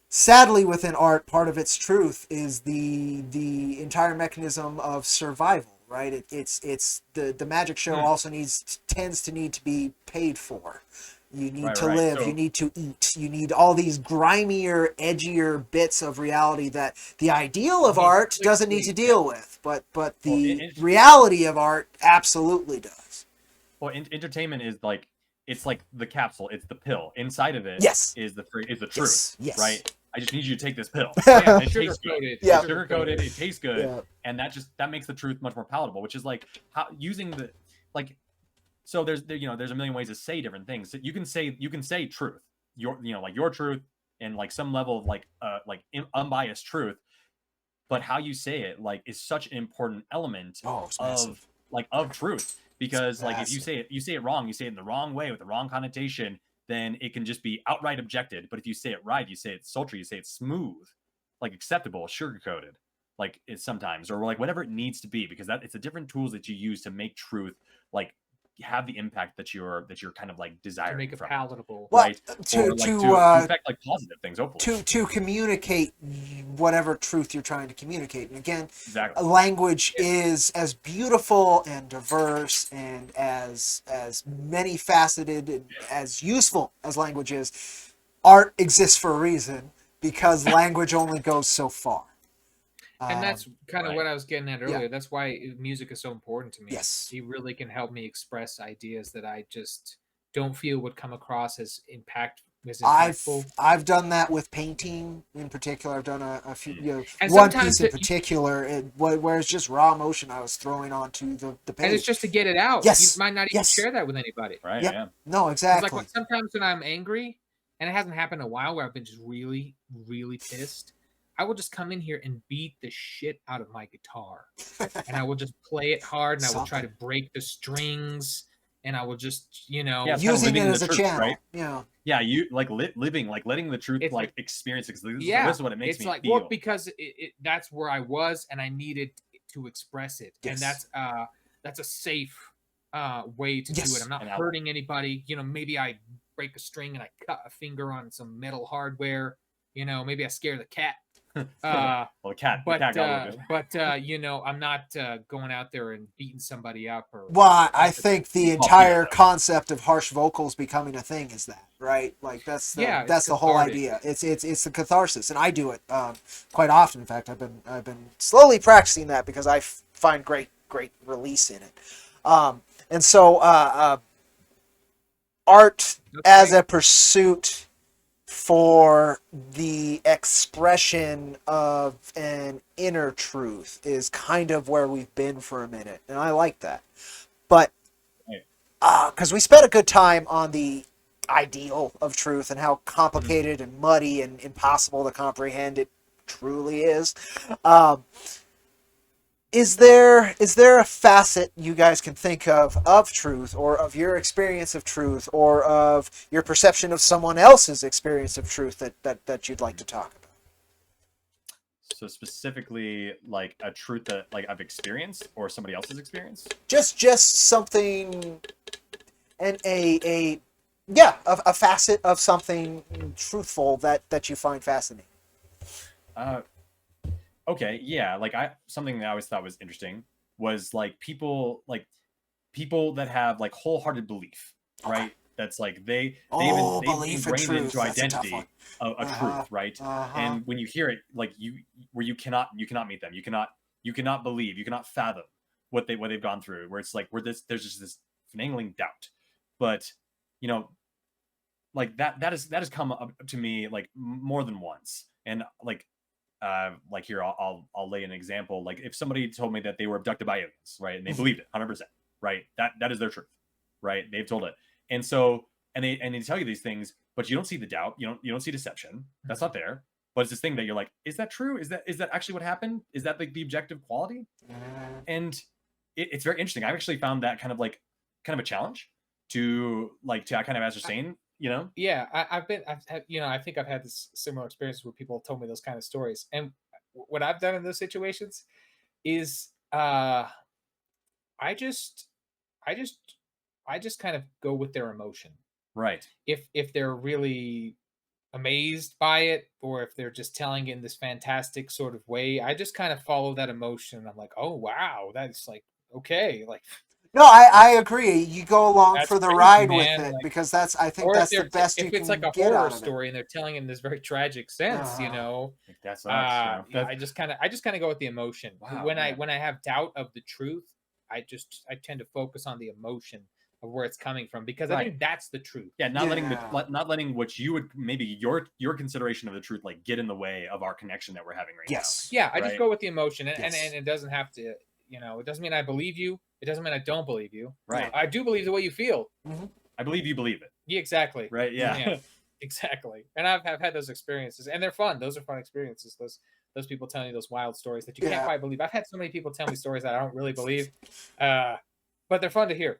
sadly within art part of its truth is the entire mechanism of survival, right? It's the magic show also tends to need to be paid for. You need to live, you need to eat, you need all these grimier, edgier bits of reality that the ideal of art doesn't need to deal with, but the reality of art absolutely does. Well, entertainment is like, it's like the capsule, it's the pill. Inside of it is the truth, right? I just need you to take this pill. Yeah, it tastes good. Yeah. It's sugar-coated, it tastes good, Yeah. and that makes the truth much more palatable, which is like how using the like. So there's a million ways to say different things. You can say truth, your truth, and like some level of like unbiased truth, but how you say it like is such an important element of truth, because like if you say it wrong, you say it in the wrong way with the wrong connotation, then it can just be outright objected. But if you say it right, you say it sultry, you say it smooth, like acceptable, sugar coated, like it's sometimes, or like whatever it needs to be, because it's the different tools that you use to make truth like have the impact that you're kind of like desiring to make it from palatable, right? To affect like positive things, hopefully. To communicate whatever truth you're trying to communicate. And again, exactly. Language is as beautiful and diverse and as many faceted and as useful as language is. Art exists for a reason because language only goes so far. And that's kind of what I was getting at earlier. That's why music is so important to me. Yes. It really can help me express ideas that I just don't feel would come across as impactful. I've done that with painting in particular. I've done a few, one piece in particular, where it's just raw emotion I was throwing onto the page. And it's just to get it out. Yes. You might not even share that with anybody. Right. Yep. Yeah. No, exactly. Like sometimes when I'm angry, and it hasn't happened in a while, where I've been just really, really pissed, I will just come in here and beat the shit out of my guitar. And I will just play it hard, and I will try to break the strings, and I will just, using it as a channel. Right? Yeah. Yeah, you like living, like letting the truth like experience it. This is what it makes me feel. Well, because that's where I was, and I needed to express it. Yes. And that's a safe way to do it. I'm not hurting anybody. Maybe I break a string and I cut a finger on some metal hardware. Maybe I scare the cat. Well, the cat I'm not going out there and beating somebody up. Well, I think the entire concept of harsh vocals becoming a thing is that, right? Like that's the whole idea. It's the catharsis, and I do it quite often. In fact, I've been slowly practicing that because I find great release in it. And so art as a pursuit for the expression of an inner truth is kind of where we've been for a minute, and I like that. But because we spent a good time on the ideal of truth and how complicated and muddy and impossible to comprehend it truly is. Is there a facet you guys can think of truth, or of your experience of truth, or of your perception of someone else's experience of truth that you'd like to talk about? So specifically, like a truth that like I've experienced or somebody else's experience? Just something, and a facet of something truthful that you find fascinating. Okay, yeah, like something that I always thought was interesting was like people that have like wholehearted belief, right? That's like they've ingrained into identity a truth, right? And when you hear it, like where you cannot meet them, you cannot believe, you cannot fathom what they've gone through, where it's like there's just this finagling doubt, but like that has come up to me like more than once, and like here I'll lay an example. Like if somebody told me that they were abducted by aliens, right, and they believed it 100%, right, that is their truth, right, they've told it, and so and they tell you these things, but you don't see the doubt, you don't see deception. That's not there. But it's this thing that you're like, is that true? Is that actually what happened? Is that like the objective quality? And it's very interesting. I've actually found that kind of a challenge to kind of ascertain, Yeah, I've had, I think I've had this similar experience where people told me those kind of stories. And what I've done in those situations is I just I just I just kind of go with their emotion. right. If they're really amazed by it, or if they're just telling it in this fantastic sort of way, I just kind of follow that emotion. I'm like, oh wow, that's like okay, like No, I agree. You go along that's for the crazy, ride with man. it Like, because I think or if that's the they're best you if it's can like a get horror out of it. story and they're telling it in this very tragic sense, Uh-huh. Like, that sucks. yeah, That- I just kind of go with the emotion. Wow, When I yeah. when I have doubt of the truth, I tend to focus on the emotion of where it's coming from, because I Right. think that's the truth. yeah, not letting Yeah. not letting what you would maybe your consideration of the truth like get in the way of our connection that we're having right Yes. Yeah, I just Right. go with the emotion, and, Yes. and it doesn't have to, it doesn't mean I believe you. It doesn't mean I don't believe you. now. Right. I do believe the way you feel. I believe you believe it. Yeah, exactly. Right. Yeah. Yeah, exactly. And I've had those experiences, and they're fun. Those are fun experiences. Those people telling you those wild stories that you Yeah. can't quite believe. I've had so many people tell me stories that I don't really believe, but they're fun to hear.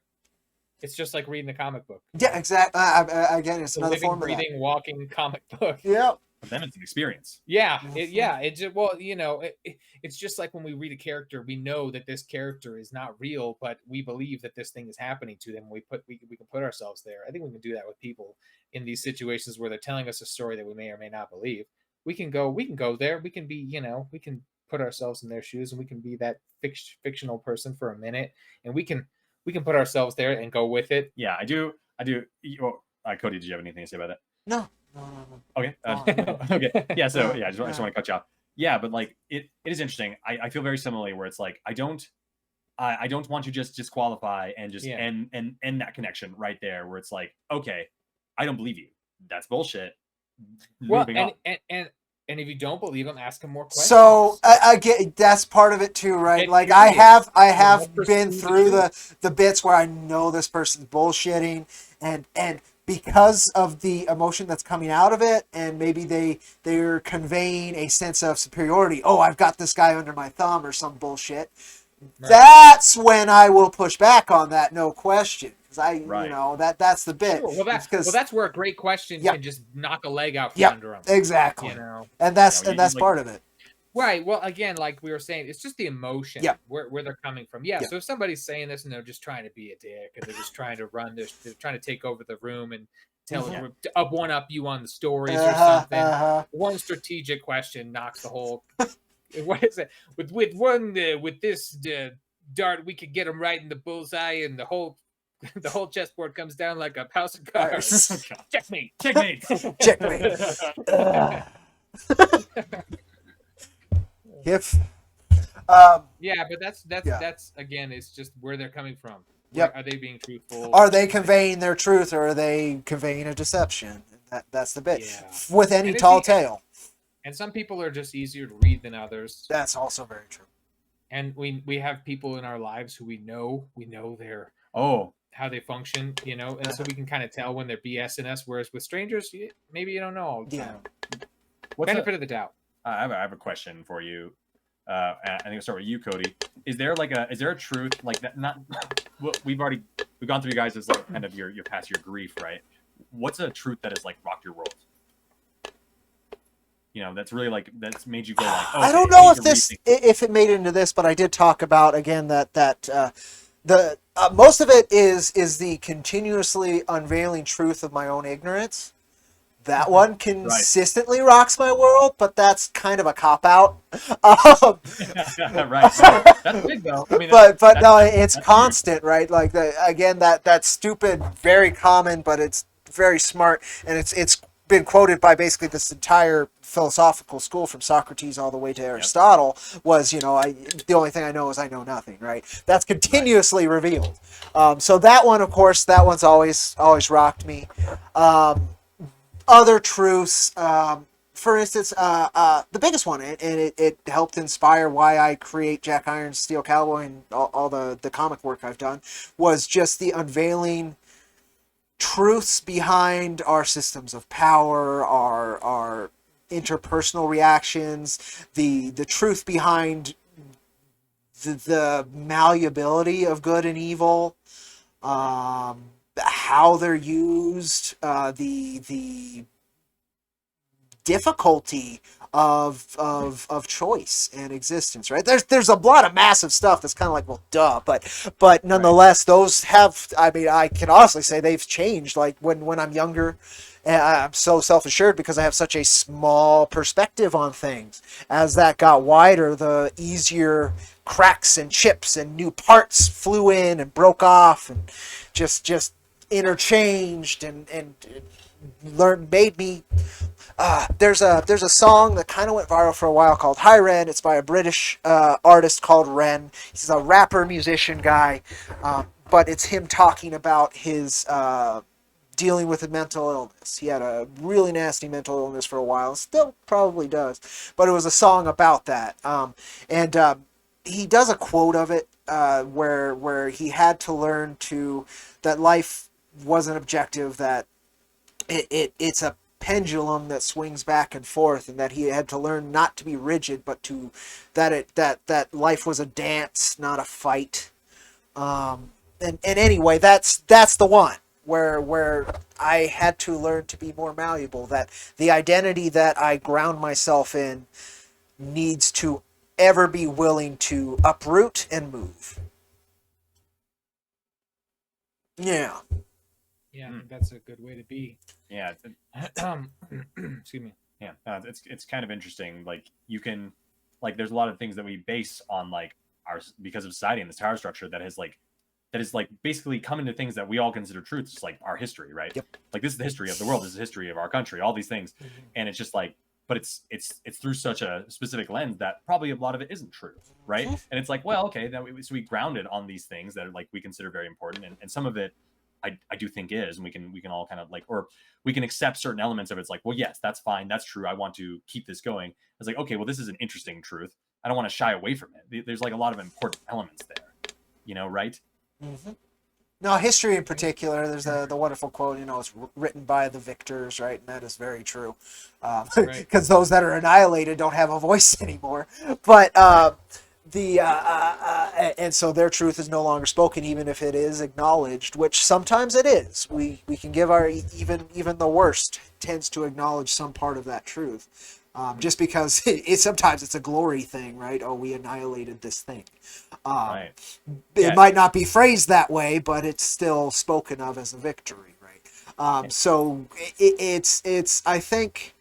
It's just like reading a comic book. Yeah, exactly. Again, it's It's a another living, form of that. breathing, walking comic book. Yep. But then it's an experience. Yeah, Mhm. yeah. It just, well, it's just like when we read a character, we know that this character is not real, but we believe that this thing is happening to them. We can put ourselves there. I think we can do that with people in these situations where they're telling us a story that we may or may not believe. We can go there. We can be, we can put ourselves in their shoes, and we can be that fictional person for a minute, and we can put ourselves there and go with it. Yeah, I do. Well, Cody, did you have anything to say about that? No. No. Okay. Oh. Okay. Yeah. So yeah, I just want to cut you off. Yeah, but like it is interesting. I feel very similarly where it's like I don't want to just disqualify and just Yeah. end that connection right there where it's like, okay, I don't believe you. That's bullshit. Well, Moving on. and if you don't believe them, ask them more questions. So I get that's part of it too, right? Get Like I curious. have Don't been pursue the through truth. the bits where I know this person's bullshitting, and because of the emotion that's coming out of it, and maybe they're conveying a sense of superiority. Oh, I've got this guy under my thumb or some bullshit. Right. That's when I will push back on that, no question. Because Right. that's the bit. Sure. Well, It's 'cause- that's where a great question Yeah. can just knock a leg out from Yep, under them. exactly. And that's Yeah, and that's like- part of it. Right. Well, again, like we were saying, it's just the emotion. Yep. Where they're coming from. Yeah. Yep. So if somebody's saying this and they're just trying to be a dick, and they're just trying to they're trying to take over the room and tell Yeah. one up you on the stories or Uh-huh, something. uh-huh. One strategic question knocks the whole. What is it? With this dart, we could get them right in the bullseye, and the whole chessboard comes down like a house of cards. Checkmate. Checkmate. Checkmate. If Yeah, but that's Yeah. that's again, it's just where they're coming from. Yep. Are they being truthful? are they conveying their truth or are they conveying a deception? That's the bit. Yeah. With any And it's tall the- tale. And some people are just easier to read than others. That's also very true. And we have people in our lives who we know their Oh, how they function, and so we can kind of tell when they're BSing us. Whereas with strangers, maybe you don't know all the Yeah. time. what's Benefit of the doubt. I have a question for you. I think I'll start with you, Cody. Is there a truth like that? Not well, we've gone through you guys as like kind of your past your grief, right? What's a truth that has like rocked your world? That's really like that's made you go like. I Okay, don't know need if to this rethink- if it made it into this, but I did talk about again that the most of it is the continuously unveiling truth of my own ignorance. That one consistently rocks my world, but that's kind of a cop out. right. That's big though. I mean, but that's- no, that's- it's that's constant, right? Like that stupid, very common, but it's very smart, and it's been quoted by basically this entire philosophical school from Socrates all the way to Aristotle. Was the only thing I know is I know nothing, right? That's continuously revealed. So that one, of course, that one's always rocked me. Other truths. For instance, the biggest one, and it helped inspire why I create Jack Iron, Steel Cowboy, and all the comic work I've done, was just the unveiling truths behind our systems of power, our interpersonal reactions, the truth behind the malleability of good and evil, how they're used, the difficulty of choice and existence, right? There's a lot of massive stuff that's kind of like, well, duh, but nonetheless, those have, I mean, I can honestly say they've changed. Like when I'm younger, I'm so self-assured because I have such a small perspective on things. As that got wider, the easier cracks and chips and new parts flew in and broke off and just interchanged and made me. There's a song that kind of went viral for a while called Hi Ren. It's by a British artist called Ren. He's a rapper, musician guy, but it's him talking about his dealing with a mental illness. He had a really nasty mental illness for a while, still probably does, but it was a song about that. And he does a quote of it where he had to learn that life wasn't objective, that it's a pendulum that swings back and forth, and that he had to learn not to be rigid, but that life was a dance, not a fight. And anyway, that's the one where I had to learn to be more malleable. That the identity that I ground myself in needs to ever be willing to uproot and move. Yeah. Yeah, I think that's a good way to be. Yeah. Excuse me. Yeah, it's kind of interesting. Like you can, like, there's a lot of things that we base on like because of society and this power structure that is basically come into things that we all consider truths, just like our history, right? Yep. Like this is the history of the world, this is the history of our country, all these things, and it's just like, but it's through such a specific lens that probably a lot of it isn't true, right? And it's like, well, okay, then we grounded on these things that are like we consider very important, and some of it I do think is, and we can all kind of like, or we can accept certain elements of it. It's like, well, yes, that's fine, that's true, I want to keep this going. It's like, okay, well, this is an interesting truth, I don't want to shy away from it. There's like a lot of important elements there, right? Mm-hmm. No, history in particular, there's the wonderful quote, it's written by the victors, right? And that is very true. Because those that are annihilated don't have a voice anymore. But and so their truth is no longer spoken, even if it is acknowledged, which sometimes it is. We can give our, even the worst tends to acknowledge some part of that truth. Just because sometimes it's a glory thing, right? Oh, we annihilated this thing. Right. It might not be phrased that way, but it's still spoken of as a victory, right? So it's I think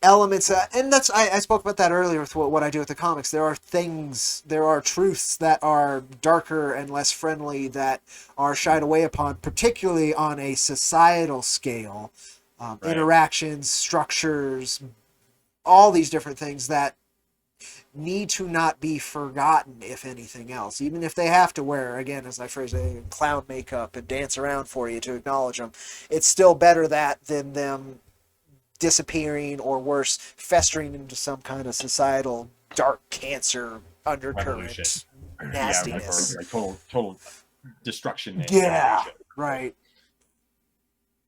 elements, and that's I spoke about that earlier with what I do with the comics. There are truths that are darker and less friendly that are shied away upon, particularly on a societal scale. Right. Interactions, structures, all these different things that need to not be forgotten, if anything else. Even if they have to wear, again, as I phrase it, clown makeup and dance around for you to acknowledge them, it's still better that than them disappearing, or worse, festering into some kind of societal dark cancer undercurrent nastiness. Yeah, like total destruction. Yeah, right.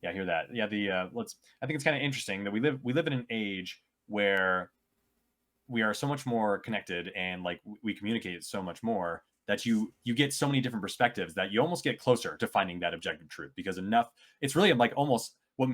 Yeah, I hear that. Yeah, I think it's kind of interesting that we live in an age where we are so much more connected, and like we communicate so much more, that you get so many different perspectives that you almost get closer to finding that objective truth, because it's really like almost what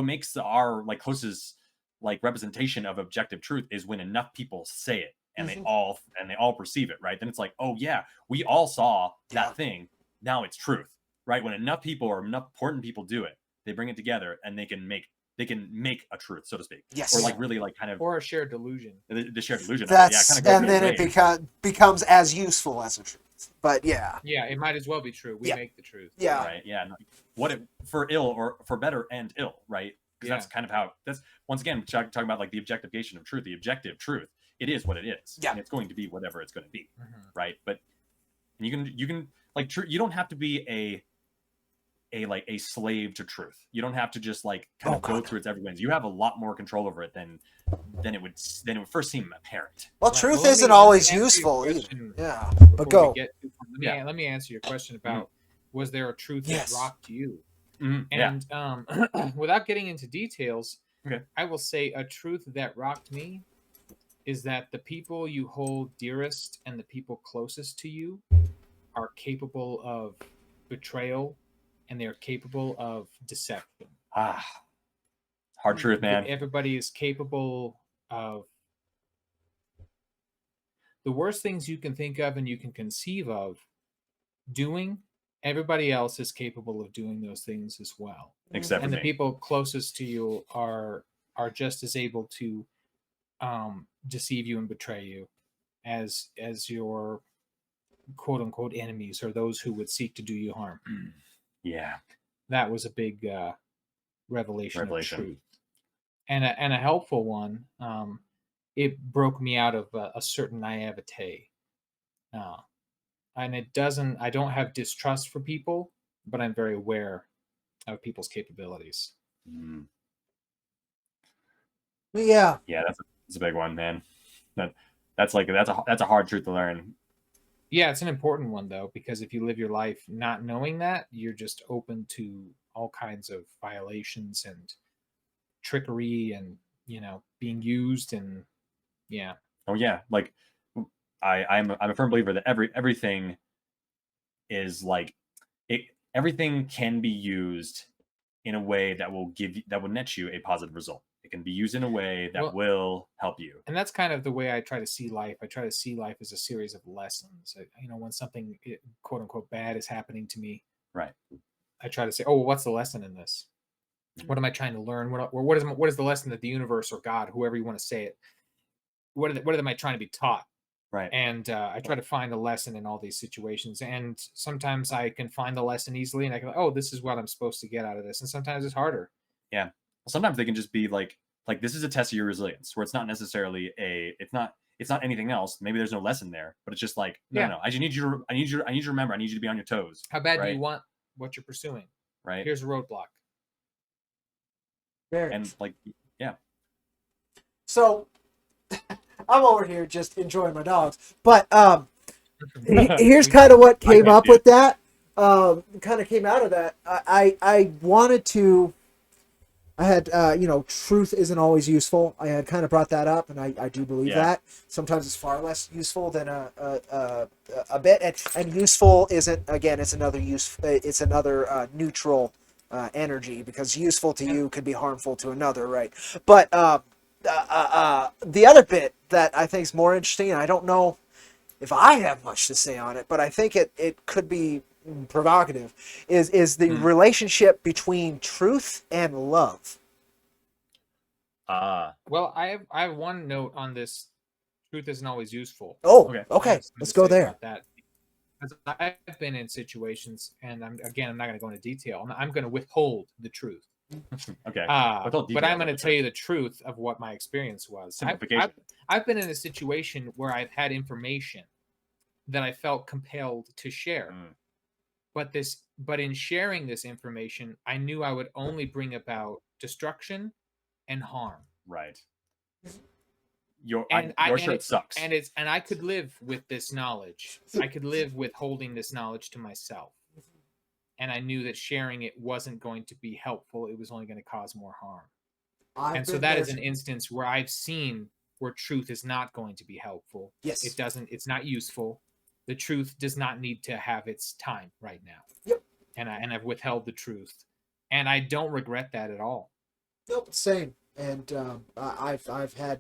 makes our like closest like representation of objective truth is when enough people say it and they all perceive it, right? Then it's like, oh yeah, we all saw that thing, now it's truth, right? When enough people or enough important people do it, they bring it together and they can make a truth, so to speak. Yes. Or like really like kind of, or a shared delusion. The shared delusion. That's, kind of and then it becomes as useful as a truth. But yeah. Yeah, it might as well be true. We make the truth. Yeah. Right. Yeah. For ill or for better and ill, right? Because that's kind of how, that's once again talking about like the objectification of truth, the objective truth. It is what it is. Yeah. And it's going to be whatever it's going to be. Right. But you can like you don't have to be a slave to truth. You don't have to just like kind of go through its every wins. You have a lot more control over it than it would first seem apparent. Well, truth isn't always useful either. Yeah. But go. Let me answer your question about was there a truth that rocked you? Yeah. And without getting into details, Okay. I will say a truth that rocked me is that the people you hold dearest and the people closest to you are capable of betrayal and they're capable of deception. Ah, hard truth, man. Everybody is capable of the worst things you can think of and you can conceive of doing. Everybody else is capable of doing those things as well. Except for And the me. people closest to you are just as able to deceive you and betray you as your quote unquote enemies or those who would seek to do you harm. Yeah. That was a big revelation of Revelation. truth, and a helpful one. It broke me out of a certain naivete, and it doesn't. I don't have distrust for people, but I'm very aware of people's capabilities. Mm. Yeah. Yeah, that's a big one, man. That's a hard truth to learn. Yeah, it's an important one though, because if you live your life not knowing that, you're just open to all kinds of violations and trickery and being used and yeah. Oh yeah, like I'm a firm believer that everything is like it. Everything can be used in a way that will net you a positive result. It can be used in a way that will help you. And that's kind of the way I try to see life. I try to see life as a series of lessons. When something quote unquote bad is happening to me, right? I try to say, oh, well, what's the lesson in this? What am I trying to learn? What is the lesson that the universe or God, whoever you want to say it, what am I trying to be taught? Right. And I try to find a lesson in all these situations. And sometimes I can find the lesson easily, and I can, oh, this is what I'm supposed to get out of this. And sometimes it's harder. Yeah. Well, sometimes they can just be like this is a test of your resilience, where it's not necessarily it's not anything else. Maybe there's no lesson there, but it's just like no. I need you to remember. I need you to be on your toes. How bad do you want what you're pursuing? Right. Here's a roadblock. And yeah. So I'm over here just enjoying my dogs, but here's kind of what came up with that. Kind of came out of that. I wanted to. I had truth isn't always useful. I had kind of brought that up, and I do believe that sometimes it's far less useful than a bit, and useful isn't, again, it's another neutral energy, because useful to you could be harmful to another, right? But the other bit that I think is more interesting, and I don't know if I have much to say on it, but I think it could be provocative, is the relationship between truth and love. Well, I have one note on this. Truth isn't always useful. Oh, okay. Let's go there. That. I've been in situations, and I'm not going to go into detail. I'm going to withhold the truth. Okay. But I'm going to tell you the truth of what my experience was. I've been in a situation where I've had information that I felt compelled to share. But in sharing this information, I knew I would only bring about destruction and harm. Right. Your shirt sucks. And I could live with this knowledge. I could live with holding this knowledge to myself. And I knew that sharing it wasn't going to be helpful. It was only going to cause more harm. And so that is an instance where I've seen where truth is not going to be helpful. Yes. It's not useful. The truth does not need to have its time right now. Yep. And I've withheld the truth. And I don't regret that at all. Nope, same. And I've had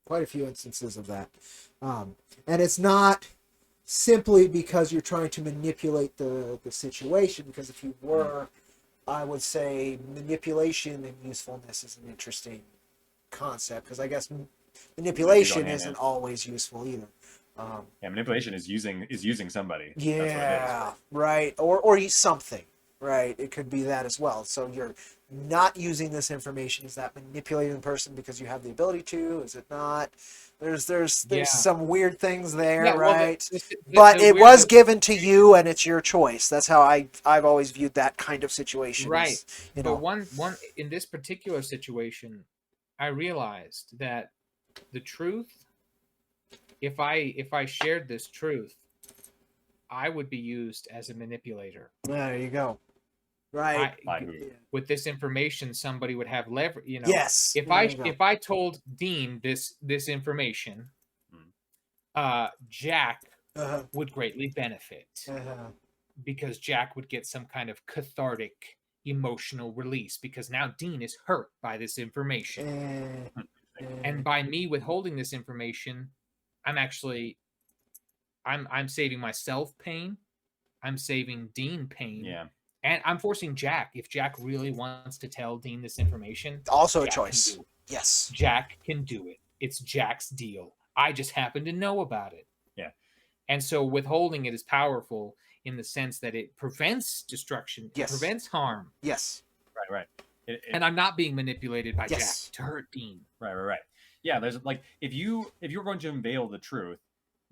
quite a few instances of that. And it's not simply because you're trying to manipulate the situation, because if you were, I would say manipulation and usefulness is an interesting concept, because I guess manipulation isn't always useful either. Manipulation is using somebody. Yeah, that's what it is. Right. Or something. Right. It could be that as well. So you're not using this information. Is that manipulating the person because you have the ability to? Is it not? There's some weird things there, right? But it was given to you, and it's your choice. That's how I've always viewed that kind of situation. Right. But one in this particular situation, I realized that the truth, if I shared this truth, I would be used as a manipulator. There you go. Right. By who? Yeah. with this information, somebody would have leverage. You know, Yes. if There you go. I told Dean this information, Jack Uh-huh. would greatly benefit Uh-huh. because Jack would get some kind of cathartic emotional release because now Dean is hurt by this information. And by me withholding this information, I'm actually I'm saving myself pain. I'm saving Dean pain. Yeah. And I'm forcing Jack. If Jack really wants to tell Dean this information, Also a Jack can choice. do it. Yes. Jack can do it. It's Jack's deal. I just happen to know about it. Yeah. And so withholding it is powerful in the sense that it prevents destruction, Yes. it prevents harm. Yes. Right. And I'm not being manipulated by Yes. Jack to hurt Dean. Right. Yeah, there's like if you're going to unveil the truth,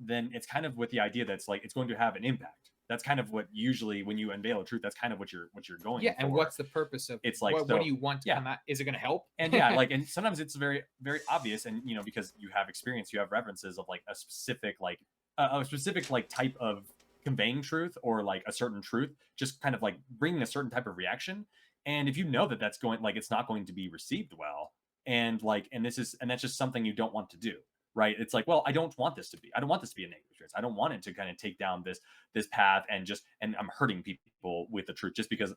then it's kind of with the idea that's like it's going to have an impact. That's kind of what usually when you unveil a truth, that's kind of what you're going Yeah, for. and what's the purpose of It's like, what so- do you want to yeah. come out? Is it going to help? And yeah, like and sometimes it's very, very obvious, and you know, because you have experience, you have references of like a specific like type of conveying truth or like a certain truth, just kind of like bringing a certain type of reaction. And if you know that that's going like it's not going to be received well, and that's just something you don't want to do, right? It's like, well, I don't want this to be a negative experience. I don't want it to kind of take down this path and I'm hurting people with the truth just because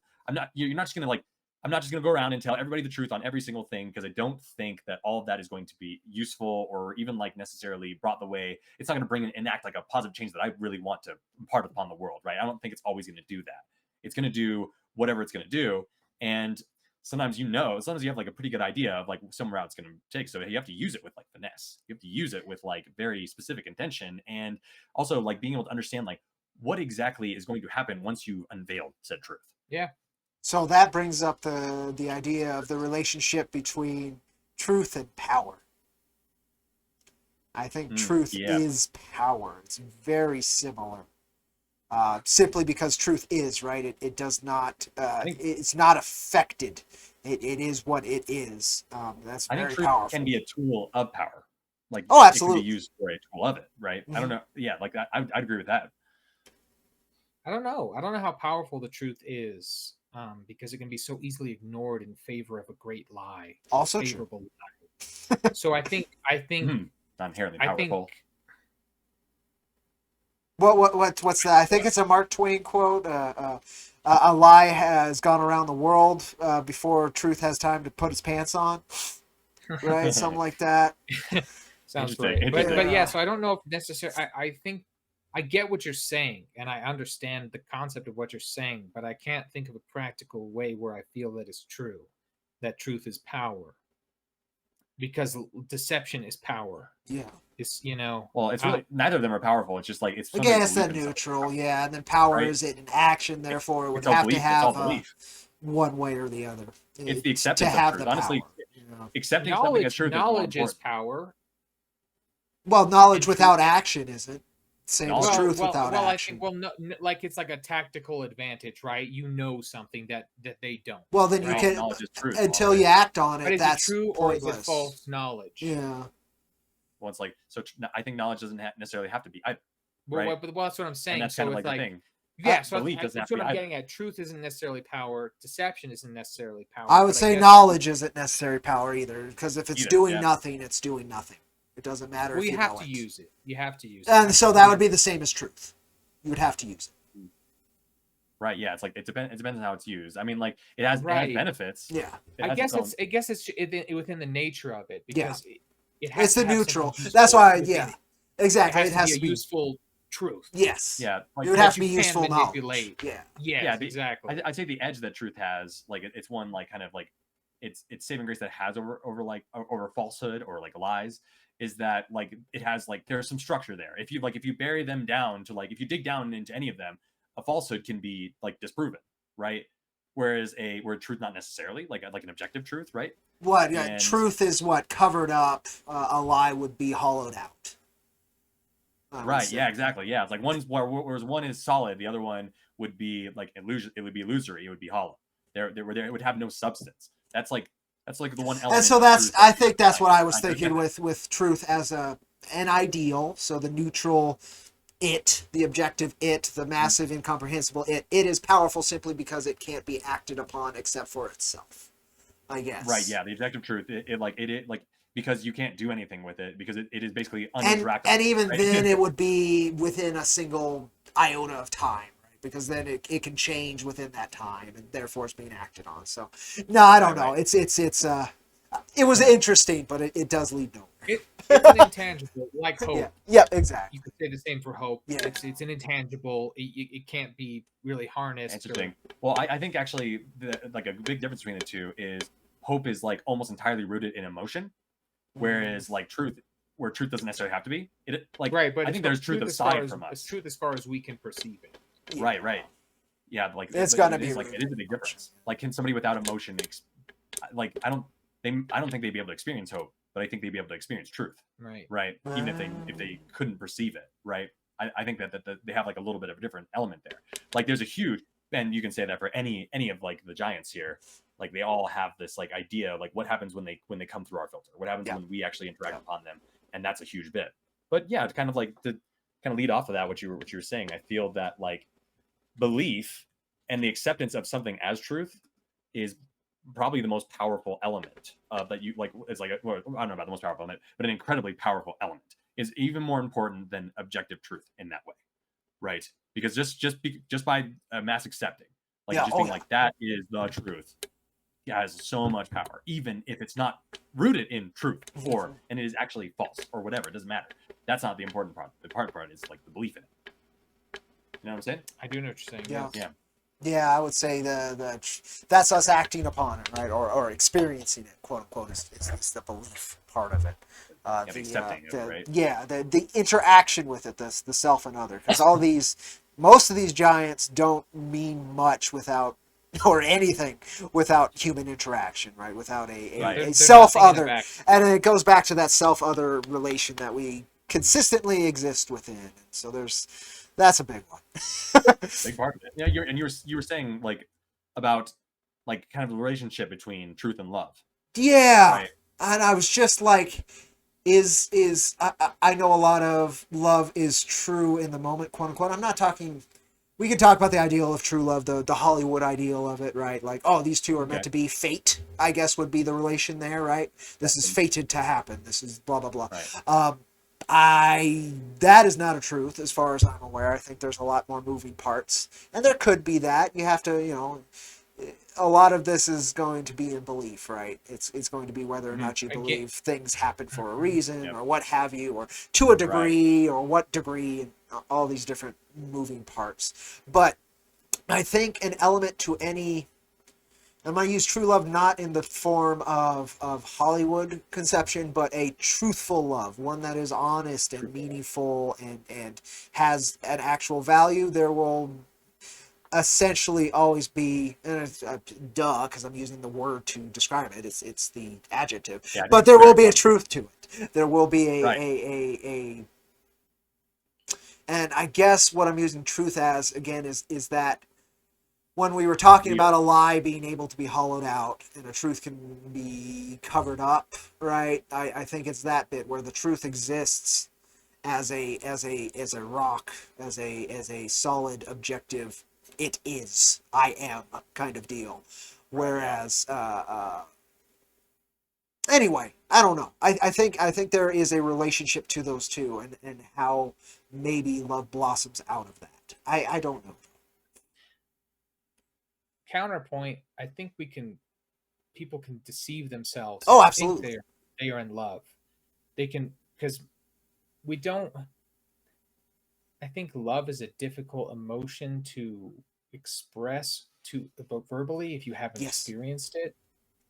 you're not just gonna like I'm not just gonna go around and tell everybody the truth on every single thing because I don't think that all of that is going to be useful or even like necessarily brought the way. It's not gonna bring and enact like a positive change that I really want to impart upon the world, right? I don't think it's always gonna do that. It's gonna do whatever it's gonna do. And sometimes you have like a pretty good idea of like some route it's going to take. So you have to use it with like finesse. You have to use it with like very specific intention, and also like being able to understand like what exactly is going to happen once you unveil said truth. Yeah. So that brings up the idea of the relationship between truth and power. I think truth yeah. is power. It's very similar. Simply because truth is, right? It does not, it's not affected. It is what it is. That's I very think truth powerful. can be a tool of power. Like, Oh, absolutely. it can be used for a tool of it, right? I don't know. Yeah, like that. I'd agree with that. I don't know how powerful the truth is, because it can be so easily ignored in favor of a great lie, Also true. favorable lie. So I think Not inherently I powerful. think What's that? I think it's a Mark Twain quote. A lie has gone around the world before truth has time to put its pants on. Right, something like that. sounds Interesting, great. But yeah, Yeah. so I don't know if necessarily. I think I get what you're saying, and I understand the concept of what you're saying, but I can't think of a practical way where I feel that it's true, that truth is power, because deception is power. Yeah. It's Well, it's really neither of them are powerful. It's just like it's something Again, to it's the believe in neutral, something. yeah, and then power Right. is in action. Therefore, it would It's all have belief. to It's all have belief. one way or the other. It's the to acceptance of have truth. the Honestly, power, you know? accepting something as truth knowledge is more is important. power. Well, knowledge And without action isn't. Same as Knowledge- truth without I action. think like it's like a tactical advantage, right? You know something that they don't. Well, then you Right. can Knowledge is truth. until you act on But it. is That's it true or is pointless. it false knowledge? Yeah. Well, it's like I think knowledge doesn't necessarily have to be. Well, Right. but that's what I'm saying. And that's so kind of it's like the like, thing. yeah. So belief doesn't have that's to what be I'm either. getting at. Truth isn't necessarily power. Deception isn't necessarily power. I would but say guess- knowledge isn't necessary power either, because if it's Either, doing yeah. nothing, it's doing nothing. It doesn't matter Well, if you you have know to it. use it. You have to use it. And so that would be the same as truth. You would have to use it. Right. Yeah. It's like it depends on how it's used. I mean, like it has Right. benefits. Yeah. It I has guess its it's within the nature of it because it has It's to the have neutral. something That's useful why, within yeah. it. Exactly. It has to be a be. useful truth. Yes. Yeah. Like, It would that have to you be can useful manipulate. knowledge. Yeah. Yes, Yeah, exactly. I'd say the edge that truth has, like it's one like kind of like it's saving grace that has over falsehood or like lies, is that like it has like there's some structure there. If you bury them down to like if you dig down into any of them, a falsehood can be like disproven, right? Whereas where truth not necessarily like an objective truth, right? What? And- Truth is what covered up. A lie would be hollowed out. I would Right. say. Yeah. Exactly. Yeah. It's like whereas one is solid, the other one would be like illusion. It would be illusory. It would be hollow. It would have no substance. That's like the one element. And so of that's truth I think that's like, what I was trying to thinking get. with truth as an ideal. So the neutral it, the objective it, the massive incomprehensible it is powerful simply because it can't be acted upon except for itself, I guess. Right. Yeah. The objective truth. It like because you can't do anything with it because it is basically And uninteractable. even right? then it would be within a single iota of time, right? Because then it can change within that time and therefore it's being acted on. So no, I don't know. Right. It was interesting, but it does lead nowhere. It's an intangible, like hope. Yeah. Yeah, exactly. You could say the same for hope. Yeah. It's an intangible. It can't be really harnessed. Interesting. Well, I think actually like a big difference between the two is hope is like almost entirely rooted in emotion, whereas like truth, where truth doesn't necessarily have to be. It like Right, but I think there's truth aside from It's us. truth as far as we can perceive it. Right. Yeah, like It's like, gotta it be is like it is a big difference. Like, can somebody without emotion, like I don't think they'd be able to experience hope, but I think they'd be able to experience truth. Right. Right. Even if they couldn't perceive it. Right. I think that they have like a little bit of a different element there. Like there's a huge, and you can say that for any of like the giants here, like they all have this like idea of like what happens when they come through our filter, what happens when we actually interact upon them, and that's a huge bit. But yeah, it's kind of like to kind of lead off of that what you were saying. I feel that like belief and the acceptance of something as truth is probably the most powerful element that you like. It's like well, I don't know about the most powerful element, but an incredibly powerful element is even more important than objective truth in that way, right? Because just by mass accepting, like just being like that is the truth, it has so much power, even if it's not rooted in truth and it is actually false or whatever. It doesn't matter. That's not the important part. The important part is like the belief in it. You know what I'm saying? I do know what you're saying. Yeah. Yes. Yeah, I would say that's us acting upon it, right, or experiencing it, quote unquote, is the belief part of it. Accepting it, right? Yeah, the interaction with it, the self and other, because most of these giants don't mean much without or anything without human interaction, right? Without a self other, and it goes back to that self other relation that we consistently exist within. And so that's a big one. Big part of it. Yeah, you were saying like about like kind of the relationship between truth and love. Yeah, right? And I was just like, I know a lot of love is true in the moment, quote unquote. I'm not talking. We could talk about the ideal of true love, the Hollywood ideal of it, right? Like, oh, these two are meant to be fate, I guess would be the relation there, right? This is fated to happen. This is blah blah blah. Right. That is not a truth as far as I'm aware. I think there's a lot more moving parts, and there could be that. You have to, a lot of this is going to be in belief, right? It's going to be whether or not you believe things happen for a reason or what have you, or to a degree or what degree, and all these different moving parts. But I think an element to any, and I use true love not in the form of Hollywood conception, but a truthful love, one that is honest and meaningful and has an actual value. There will essentially always be, and it's, duh, because I'm using the word to describe it. It's the adjective, but there will be a truth to it. There will be a and I guess what I'm using truth as again is that when we were talking about a lie being able to be hollowed out and a truth can be covered up, right? I think it's that bit where the truth exists as a rock, as a solid objective. It is, I am kind of deal. Whereas, anyway, I don't know. I think there is a relationship to those two, and how maybe love blossoms out of that. I don't know. Counterpoint, I think people can deceive themselves. Oh, absolutely. Think they are in love. They can, because we don't. I think love is a difficult emotion to express verbally if you haven't experienced it.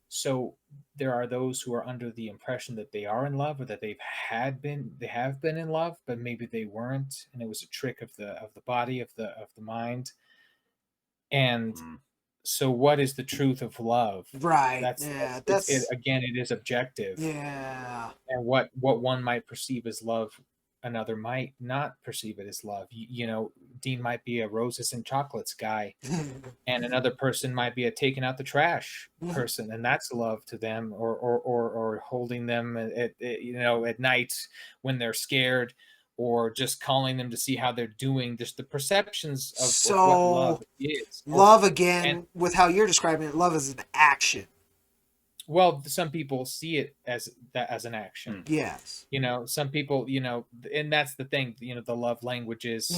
So there are those who are under the impression that they are in love, or that they have been in love, but maybe they weren't, and it was a trick of the body, of the mind. And so what is the truth of love? Right. That's again, it is objective. Yeah. And what one might perceive as love, another might not perceive it as love. Dean might be a roses and chocolates guy, and another person might be a taking out the trash person, and that's love to them, or holding them at night when they're scared, or just calling them to see how they're doing. Just the perceptions of So, what love is. Love, again, And with how you're describing it, love is an action. well, some people see it as that as an action. Yes. Some people, and that's the thing. The love languages.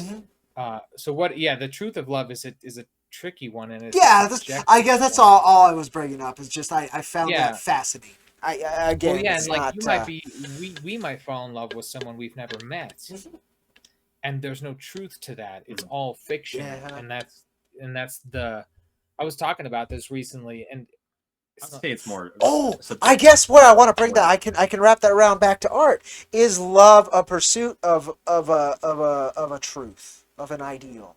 Mhm. So what? Yeah, the truth of love is a tricky one, and it's Yeah, subjective I guess that's one. all I was bringing up. Is just I found Yeah. that fascinating. Again, Well, yeah, it's and like not. you might be, we might fall in love with someone we've never met, Mhm. and there's no truth to that. It's all fiction, Yeah. and that's the. I was talking about this recently, and I'd say it's more. Oh, I subjective. guess where I want to bring that, I can wrap that around back to art. Is love a pursuit of a truth, of an ideal?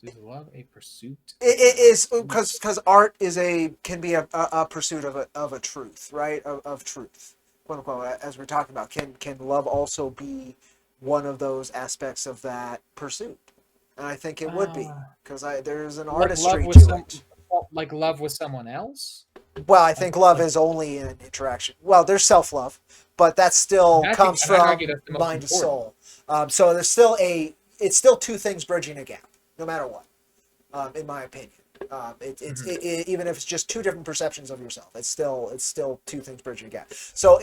Is love a pursuit? It is because art can be a pursuit of a truth, right? Of truth, quote unquote. As we're talking about, can love also be one of those aspects of that pursuit? And I think it would be, because there's an Like artistry love to with it. like love with someone else. Well, I think love is only an interaction. Well, there's self-love, but that still And I comes think- and I'd from argue that's the most mind to important. soul. So there's still it's still two things bridging a gap, no matter what, in my opinion. Even if it's just two different perceptions of yourself, it's still two things bridging a gap. So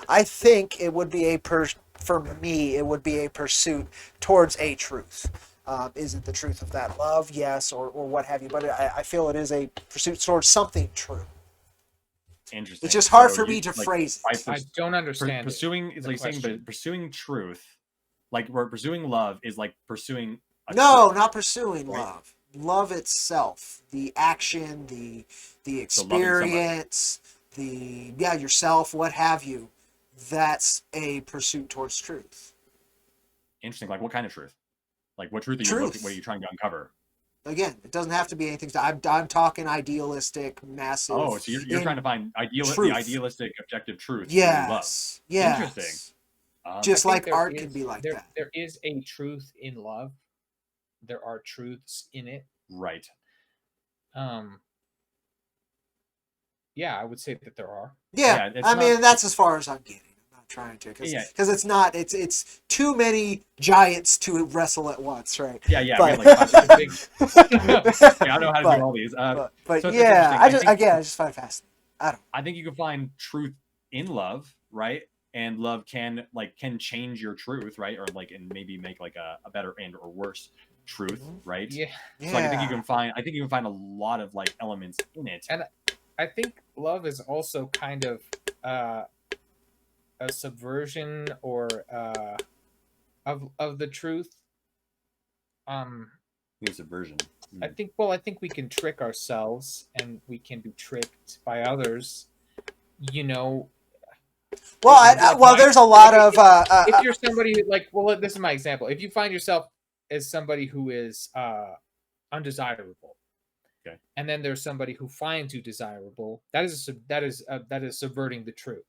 I think it would be for me, it would be a pursuit towards a truth. Is it the truth of that love? Yes, or what have you. But I feel it is a pursuit towards something true. Interesting. It's just hard So for me you- to like, phrase by it. I don't understand. pursuing it's the like saying, question. but pursuing truth, like where pursuing love is like pursuing. No, truth. not pursuing Right. love. Love itself, the action, the So loving somebody. experience, yourself, what have you. That's a pursuit towards truth. Interesting. Like what kind of truth? Like what truth are you Truth. looking? What are you trying to uncover? Again, it doesn't have to be anything. I'm talking idealistic, massive. Oh, so you're in trying to find the truth. idealistic, objective truth. through love. Yes. Yes. Interesting. Just I think like there art is- can be like there, that. There is a truth in love. There are truths in it. Right. Yeah, I would say that there are. Yeah, it's I mean not- that's as far as I'm getting. I'm not trying to, because Yeah. it's not. It's too many giants to wrestle at once, right? Yeah. Yeah. But- We had like five It's a big- yeah, I know how to But- do all these. But so it's yeah, interesting. I just find it fascinating. I think you can find truth in love, right? And love can change your truth, right? Or and maybe make like a better and or worse truth, right? yeah, So I think you can find a lot of elements in it. And I think love is also kind of a subversion or of the truth. Here's a version. I think we can trick ourselves and we can be tricked by others. Well, there's a lot of If you're somebody this is my example. If you find yourself as somebody who is undesirable, okay, and then there's somebody who finds you desirable, that is subverting the truth.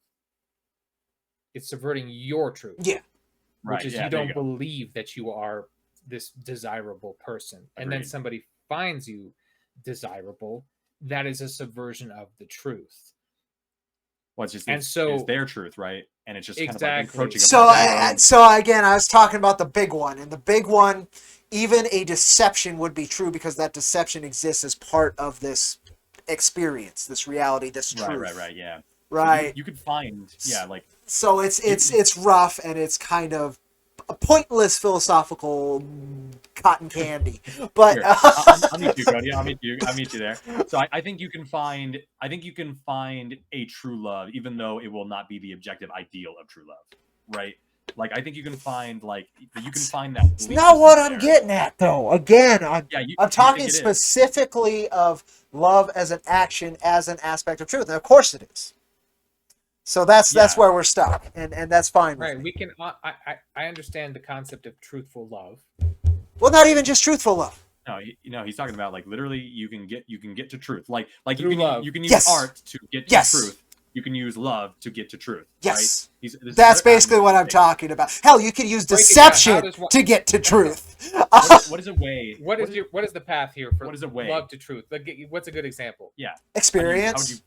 It's subverting your truth. Yeah. Right. Which is yeah, you there don't go. believe that you are this desirable person, and then Agreed. somebody finds you desirable. That is a subversion of the truth. Well, it's just And so- it's their truth, right? And it's just kind of Exactly. encroaching. so upon their own- so again, I was talking about the big one, and the big one, even a deception would be true because that deception exists as part of this experience, this reality, this truth. Right. Yeah. So Right. you could find, So it's rough, and it's kind of a pointless philosophical cotton candy. But Here, I'll meet you, Cody. I'll meet you there. So I think you can find a true love, even though it will not be the objective ideal of true love, right? I think you can find that. it's not what I'm getting at, though. Again, I'm talking it is. specifically of love as an action, as an aspect of truth. And of course it is. So that's Yeah. where we're stuck, and that's fine. with Right. me. We can. I understand the concept of truthful love. Well, not even just truthful love. No, he's talking about literally you can get to truth. You Through can love. you can use Yes. art to get to Yes. truth. You can use love to get to truth. Yes. Right? This That's is what basically what I'm saying. talking about. Hell, you can use Break it down. How deception does one- to get to truth. What is a way? What is the path here for what is a way? love to truth? What's a good example? Experience. How would you?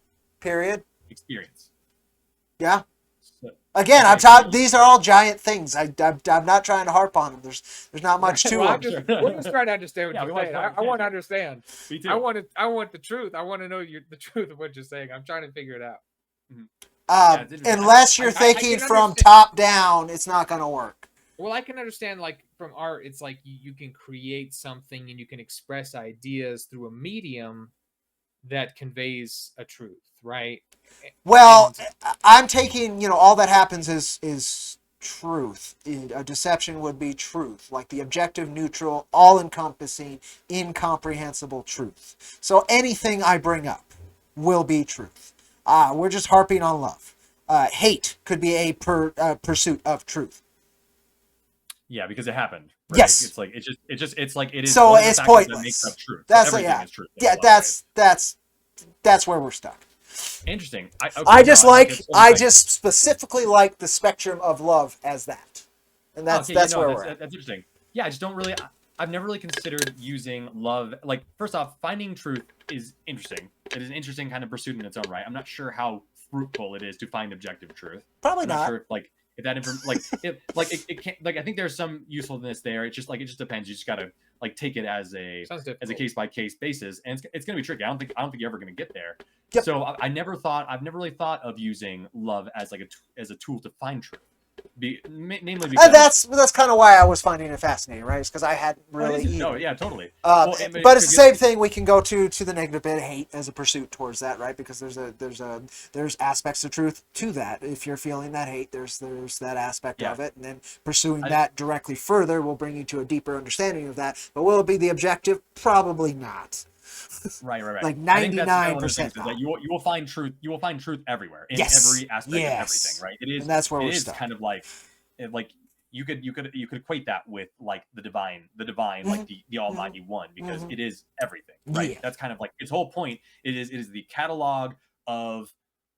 Period. experience. Yeah. So, Again, okay, so these are all giant things. I'm not trying to harp on them. There's not much to Well, them. I'm just we're just trying to understand what Yeah, you're we want saying. to I want to understand. Me I too. want the truth. I want to know the truth of what you're saying. I'm trying to figure it out. Mhm. Yeah, it's interesting. Unless you're I thinking can from understand. top down, it's not going to work. Well, I can understand like from art, it's like you can create something and you can express ideas through a medium that conveys a truth, right? Well, And I'm taking, all that happens is truth. A deception would be truth, like the objective, neutral, all-encompassing, incomprehensible truth. So anything I bring up will be truth. We're just harping on love. Hate could be a pursuit of truth. Yeah, because it happened, right? Yes. It's like it's like it is So one of the it's factors that makes pointless. up truth. So That's everything is truth. in yeah. a lot of ways. That's where we're stuck. Interesting. Okay, I just no, like it's I like, just specifically like the spectrum of love as that, and that's okay, yeah, no, where that's we're at. that's interesting. Yeah, I just don't really. I've never really considered using love. Like, first off, finding truth is interesting. It is an interesting kind of pursuit in its own right. I'm not sure how fruitful it is to find objective truth. Probably I'm not not. sure if that like it can't like I think there's some usefulness there. It just depends. You just gotta like take it as a case by case basis, and it's gonna be tricky. I don't think you're ever gonna get there. Yep. So I've never really thought of using love as like as a tool to find truth. Namely because And that's kind of why I was finding it fascinating, right? It's because I hadn't really either. no, yeah, totally. But it's the same thing. We can go to the negative bit, hate as a pursuit towards that, right? Because there's aspects of truth to that. If you're feeling that hate, there's that aspect of it, and then pursuing that directly further will bring you to a deeper understanding of that. But will it be the objective? Probably not. Right. Like 99%. That you will find truth. You will find truth everywhere in every aspect of everything. Right. It is. And that's where we're stuck. Kind of like you could equate that with like the divine, like the Almighty One, because it is everything. Right. Yeah. That's kind of like its whole point. It is the catalog of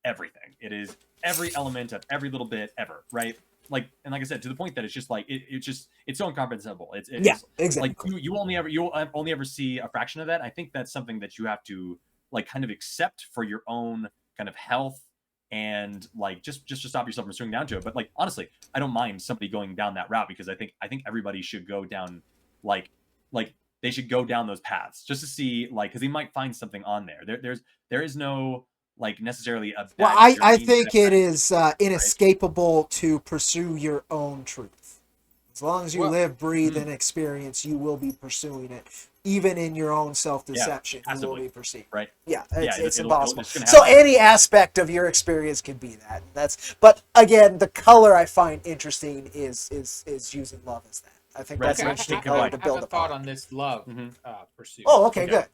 everything. It is every element of every little bit ever. Right. Like I said, to the point that it's just like it's so incomprehensible. It's exactly. Like you'll only ever see a fraction of that. I think that's something that you have to like kind of accept for your own kind of health and like just to stop yourself from swinging down to it. But like honestly, I don't mind somebody going down that route because I think everybody should go down like they should go down those paths just to see like because they might find something on there. There is no like necessarily a well I think it is inescapable to pursue your own truth. As long as you live, breathe, and experience, you will be pursuing it. Even in your own self-deception, you will be perceived. Right. Yeah, it's it'll impossible. so any aspect of your experience can be that. But again, the color I find interesting is using love as that. I think that's an interesting color to build upon. I have a thought on this love pursuit. Oh, okay, good.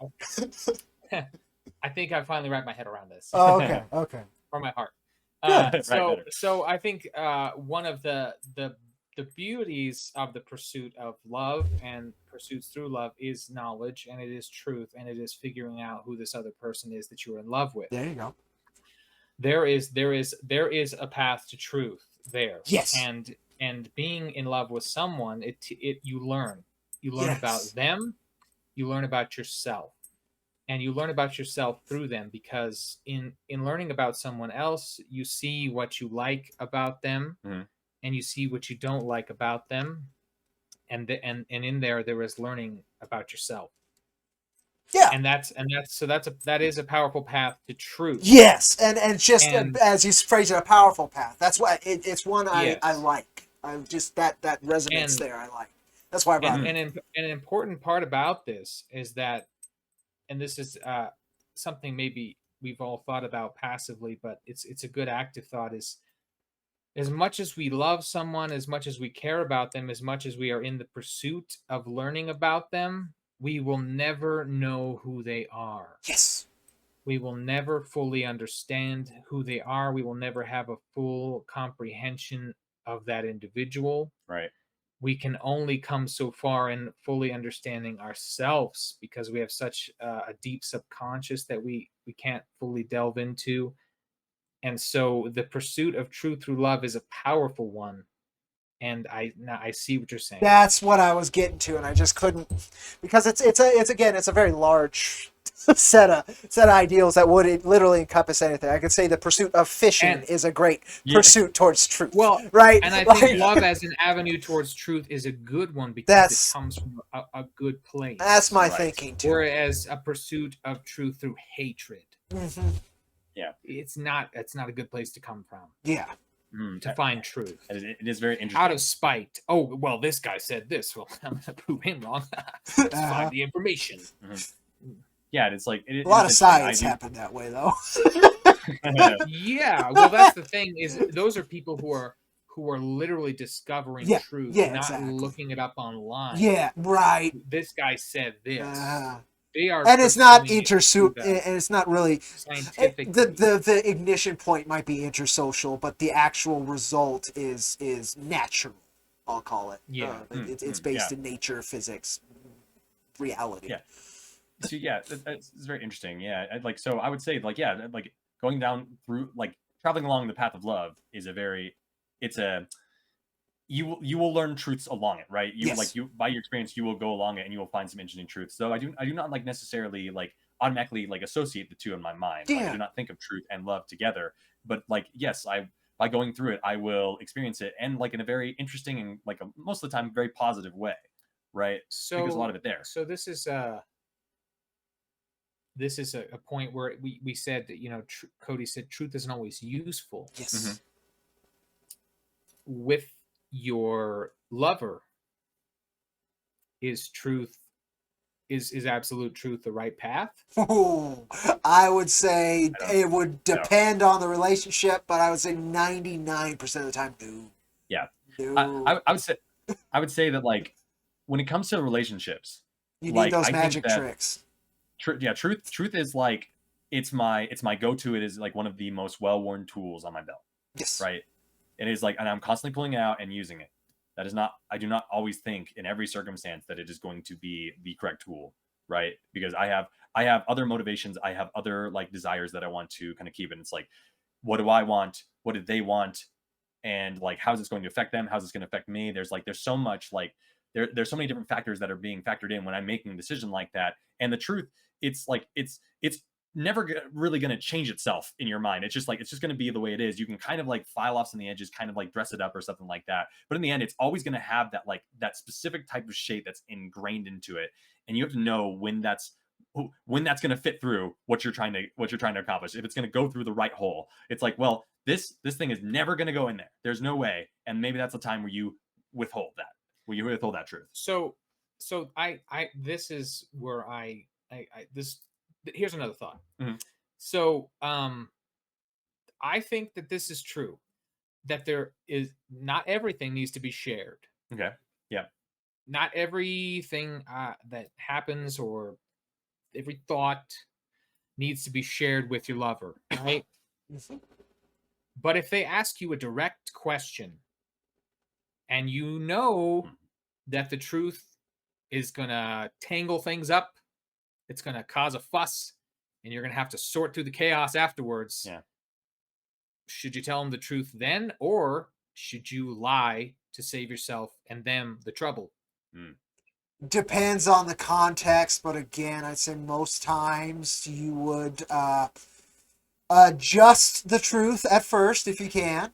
I think I finally wrapped my head around this. Oh, okay. From my heart. Good. So I think one of the beauties of the pursuit of love and pursuits through love is knowledge, and it is truth, and it is figuring out who this other person is that you're in love with. There you go. There is a path to truth there. Yes. And being in love with someone, you learn about them, you learn about yourself. And you learn about yourself through them because in learning about someone else, you see what you like about them, and you see what you don't like about them, and in there is learning about yourself. Yeah, and that is a powerful path to truth. Yes, and as you phrase it, a powerful path. That's why it's one I like. I just that resonates there. I like. That's why I brought it. And an important part about this is that. And this is something maybe we've all thought about passively, but it's a good active thought is as much as we love someone, as much as we care about them, as much as we are in the pursuit of learning about them, we will never know who they are. Yes. We will never fully understand who they are. We will never have a full comprehension of that individual. Right. We can only come so far in fully understanding ourselves because we have such a deep subconscious that we can't fully delve into. And so the pursuit of truth through love is a powerful one And I see what you're saying. That's what I was getting to, and I just couldn't, because it's a very large set of ideals that would literally encompass anything. I could say the pursuit of fishing And- is a great Yeah. pursuit towards truth. Well, right? and I Like, think love as an avenue towards truth is a good one because That's- it comes from a good place. that's my Right. thinking too. Whereas a pursuit of truth through hatred, Mhm. it's not a good place to come from Yeah. to find truth. It is very interesting. Out of spite. Oh, well, this guy said this. Well, I'm gonna prove him wrong. Let's Uh-huh. find the information. Yeah, it's like A lot of it's interesting. science happen that way, though. Yeah, well, that's the thing is those are people who are literally discovering Yeah, truth, yeah, not exactly. looking it up online. Yeah, right. This guy said this. Uh, They are, and it's not pursuing it intersuit, through and it's not really scientific. the ignition point might be intersocial, but the actual result is natural. I'll call it. Yeah. It's based yeah. in nature, physics, reality. Yeah. So yeah, it's very interesting. Yeah, so I would say like going down through like traveling along the path of love is you will learn truths along it, right? Yes. By your experience you will go along it and you will find some interesting truths. So I do not like necessarily like automatically like associate the two in my mind. Like, I Yeah. do not think of truth and love together, but like yes, by going through it I will experience it and like in a very interesting and like most of the time very positive way, right? So Because a lot of it there. So this is a point where we said that Cody said truth isn't always useful. Yes. Mhm. With your lover, is absolute truth the right path? Ooh, I would say I don't- it would depend on the relationship, but I would say 99% of the time, no. Yeah. No. I would say that like when it comes to relationships, You need like, those I think magic that- tricks. truth is like it's my go-to. It is like one of the most well-worn tools on my belt, Yes. right? It is like, and I'm constantly pulling it out and using it. That is not, I do not always think in every circumstance that it is going to be the correct tool, right? Because I have other motivations, I have other like desires that I want to kind of keep. And it's like, what do I want? What do they want? And like, how's this going to affect them? How's this going to affect me? There's so much like there's so many different factors that are being factored in when I'm making a decision like that. And the truth, it's like it's never really going to change itself in your mind. It's just going to be the way it is. You can kind of like file off some of the edges, kind of like dress it up or something like that. But in the end, it's always going to have that like that specific type of shape that's ingrained into it. And you have to know when that's going to fit through what you're trying to accomplish. If it's going to go through the right hole, it's like, well, this thing is never going to go in there. There's no way. And maybe that's the time where you withhold that truth. So I this is where here's another thought. Mhm. So I think that this is true, that there is not everything needs to be shared. Okay. Yeah. Not everything that happens or every thought needs to be shared with your lover, right? Mhm. But if they ask you a direct question and you know that the truth is going to tangle things up, it's going to cause a fuss, and you're going to have to sort through the chaos afterwards. Yeah. Should you tell them the truth then, or should you lie to save yourself and them the trouble? Depends on the context, but again, I'd say most times you would adjust the truth at first if you can.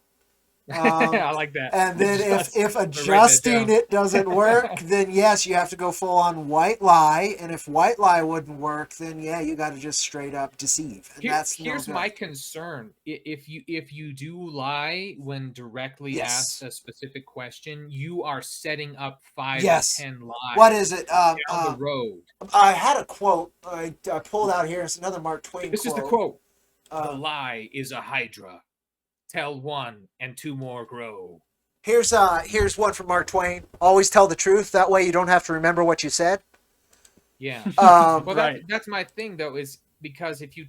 I like that. And then Adjust. if I'm gonna write that adjusting down. it doesn't work, then yes, you have to go full on white lie. And if white lie wouldn't work, then yeah, you got to just straight up deceive. And that's no Here's good. my concern. If you do lie when directly Yes. asked a specific question, you are setting up 5 Yes. or 10 lies What is it? down the road. I had a quote I pulled out here. It's another Mark Twain This quote. is the quote. The Uh, lie is a hydra. Tell one and two more grow. here's one from Mark Twain. Always tell the truth. That way you don't have to remember what you said. Yeah. Um, Well, Right. that's my thing though, is because if you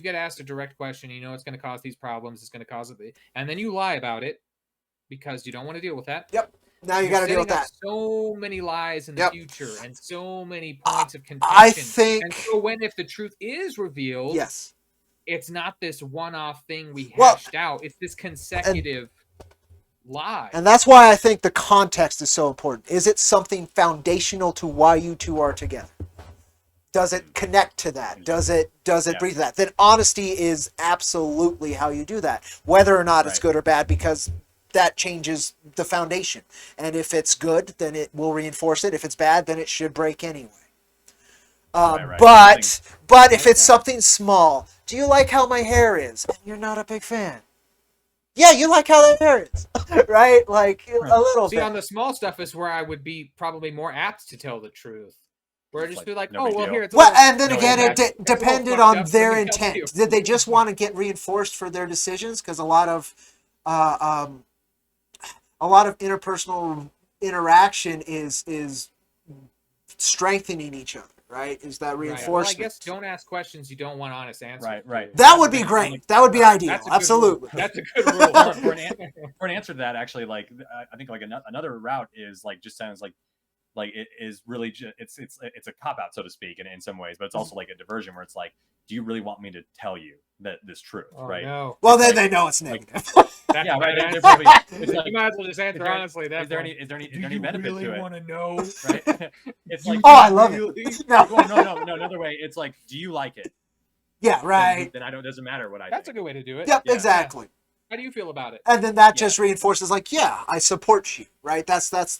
get asked a direct question, you know it's going to cause these problems, it's going to cause it, and then you lie about it because you don't want to deal with that. now you You're got to deal with setting up that. So many lies in the Yep. future and so many points of contention. I think And so if the truth is revealed, yes. it's not this one-off thing we Well, hashed out. It's this consecutive lie. And that's why I think the context is so important. Is it something foundational to why you two are together? Does it connect to that? Does it breathe that? Then honesty is absolutely how you do that. Whether or not it's Right. good or bad, because that changes the foundation. And if it's good, then it will reinforce it. If it's bad, then it should break anyway. Right. But if Like it's that. something small, do you like how my hair is? And you're not a big fan. Yeah, you like how that hair is, right? Like a little See, bit. on the small stuff is where I would be probably more apt to tell the truth. Where I'd just Like, be like, no oh, big well, deal. here, it's a Well, little, and then No, again, that's- it that's a little depended fucked on up, their let me tell you. intent. Did they just want to get reinforced for their decisions? Because uh, um, a lot of interpersonal interaction is strengthening each other, right? Is that right. reinforcement? Well, I guess don't ask questions you don't want honest answers. Right. to. That would be great. That would be ideal. That's a good Absolutely. rule. That's a good rule. For an answer to that, actually, like I think like another route is like just sounds like it is really it's a cop out, so to speak, in some ways, but it's also like a diversion where it's like, do you really want me to tell you this truth, Oh, right? no. Well, then It's they know it's negative. That's Yeah, a right. bad They're answer. probably- it's like, You might as well just answer there- honestly. is there any benefit to it? to know? Right? It's like, Oh, I love it. No. well, no. Another way, it's like, do you like it? Yeah, right. Then it doesn't matter what I That's a think. good way to do it. Yep, Yeah. exactly. How do you feel about it? And then that Yeah. just reinforces, like, yeah, I support you, right? That's Yes.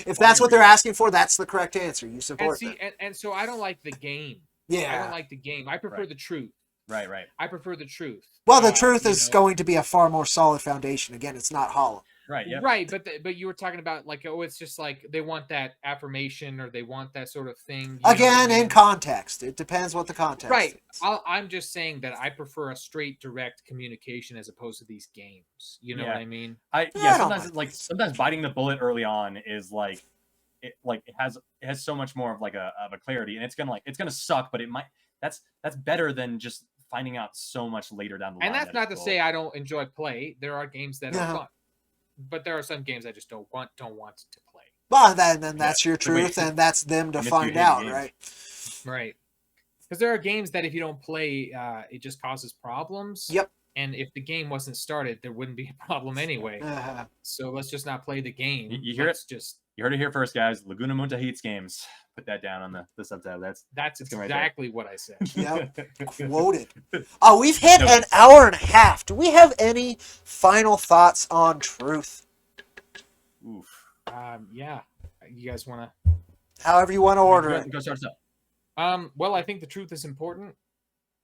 if Well, that's I what they're agree. asking for, that's the correct answer. You And support see, them. and so I don't like the game. I Yeah. don't like the game. I prefer Right. the truth. Right. I prefer the truth. Well, the truth you is know, going to be a far more solid foundation. Again, it's not hollow. Right. Yeah. Right, but you were talking about like, oh, it's just like they want that affirmation or they want that sort of thing. You know what I Again, in mean? context. It depends what the context Right. is. I'm just saying that I prefer a straight, direct communication as opposed to these games. You know Yeah. what I mean? I don't Sometimes mind. sometimes biting the bullet early on is like it has so much more of like a clarity, and it's gonna suck, but that's better than just finding out so much later down the line. And that's that not it's to bull. say I don't enjoy play. There are games that Yeah. are fun, but there are some games I just don't want to play. Well, then that's your Wait. truth, and that's them to And if you find hate out, games. right? Right. Because there are games that if you don't play, it just causes problems. Yep. And if the game wasn't started, there wouldn't be a problem anyway. Uh, So let's just not play the game. You hear Let's just You heard it here first, guys. Laguna Munta hates games. Put that down on the subtitle. that's It's right there. exactly what I said. Yep. Quoted. Oh, we've hit No. an hour and a half. Do we have any final thoughts on truth? Oof. Yeah. You guys want to? However you want to order it. Go start us up. Well, I think the truth is important.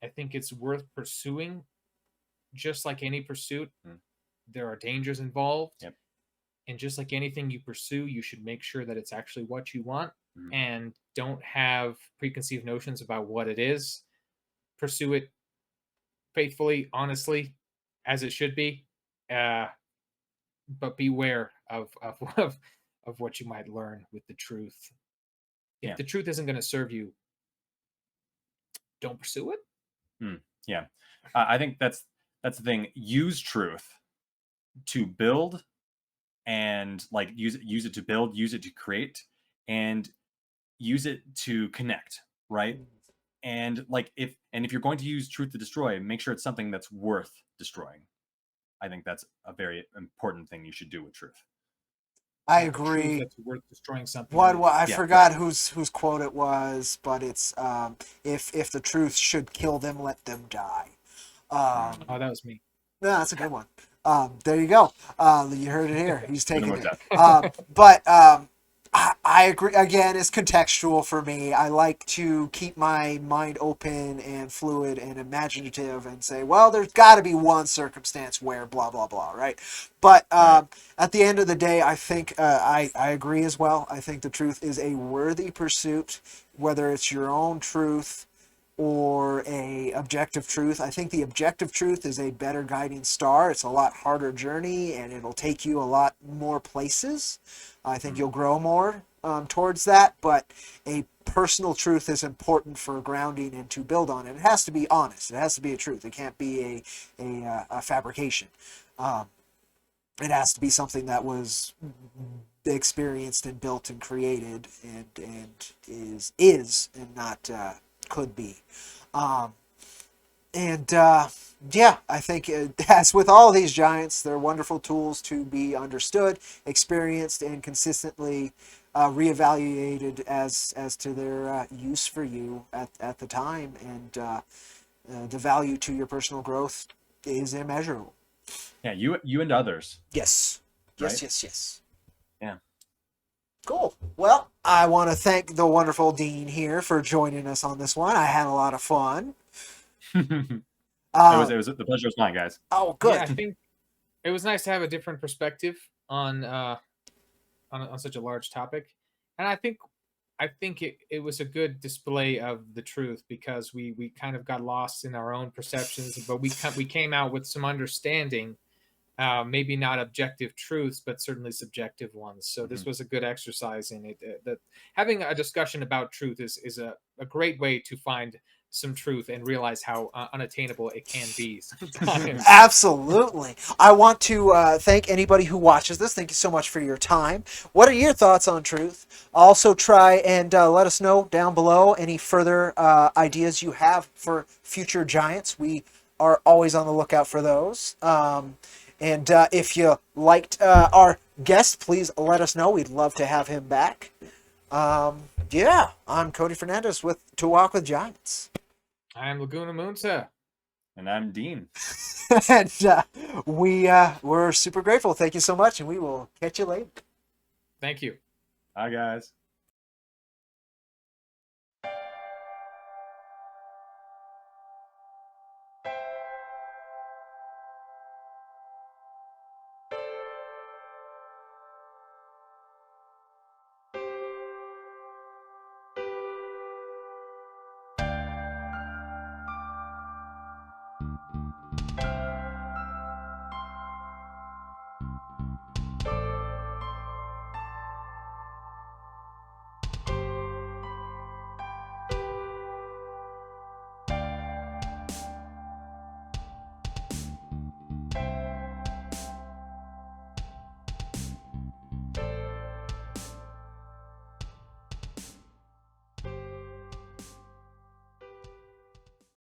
I think it's worth pursuing. Just like any pursuit, there are dangers involved. Yep. And just like anything you pursue, you should make sure that it's actually what you want Mhm. and don't have preconceived notions about what it is. Pursue it faithfully, honestly, as it should be. But beware of what you might learn with the truth. If Yeah. the truth isn't going to serve you, don't pursue it. Yeah, I think that's the thing. Use truth to build, and like use it to build, use it to create, and use it to connect. Right. And like if you're going to use truth to destroy, make sure it's something that's worth destroying. I think that's a very important thing you should do with truth. I Truth agree. that's worth destroying something. What with. I Yeah, forgot whose quote it was, but it's if the truth should kill them, let them die. Oh, that was me. No, that's a good one. There you go. You heard it here. He's taking Laguna it. Munta. But I agree. Again, it's contextual for me. I like to keep my mind open and fluid and imaginative and say, well, there's got to be one circumstance where blah, blah, blah, right? But at the end of the day, I think I agree as well. I think the truth is a worthy pursuit, whether it's your own truth or a objective truth. I think the objective truth is a better guiding star. It's a lot harder journey, and it'll take you a lot more places. I think you'll grow more towards that, but a personal truth is important for grounding and to build on it. It has to be honest. It has to be a truth. It can't be a fabrication. It has to be something that was experienced and built and created and is and not could be. Yeah, I think as with all these giants, they're wonderful tools to be understood, experienced, and consistently reevaluated as to their use for you at the time. And the value to your personal growth is immeasurable. Yeah, you and others, Yes. Yes, right? yes, yes. Yeah. Cool. Well, I want to thank the wonderful Dean here for joining us on this one. I had a lot of fun. it Uh, was the pleasure was mine, guys. oh, Yeah, I good. think it was nice to have a different perspective on such a large topic, and I think it was a good display of the truth because we kind of got lost in our own perceptions, but we came out with some understanding, maybe not objective truths, but certainly subjective ones. So this Mhm. was a good exercise in it. That having a discussion about truth is a great way to find some truth and realize how unattainable it can be sometimes. Absolutely. I want to thank anybody who watches this. Thank you so much for your time. What are your thoughts on truth? Also, try and let us know down below any further ideas you have for future giants. We are always on the lookout for those. And if you liked our guest, please let us know. We'd love to have him back. Yeah, I'm Cody Fernandez with To Walk with Giants. I'm Laguna Munta. And I'm Dean. And we're super grateful. Thank you so much, and we will catch you later. Thank you. Bye, guys.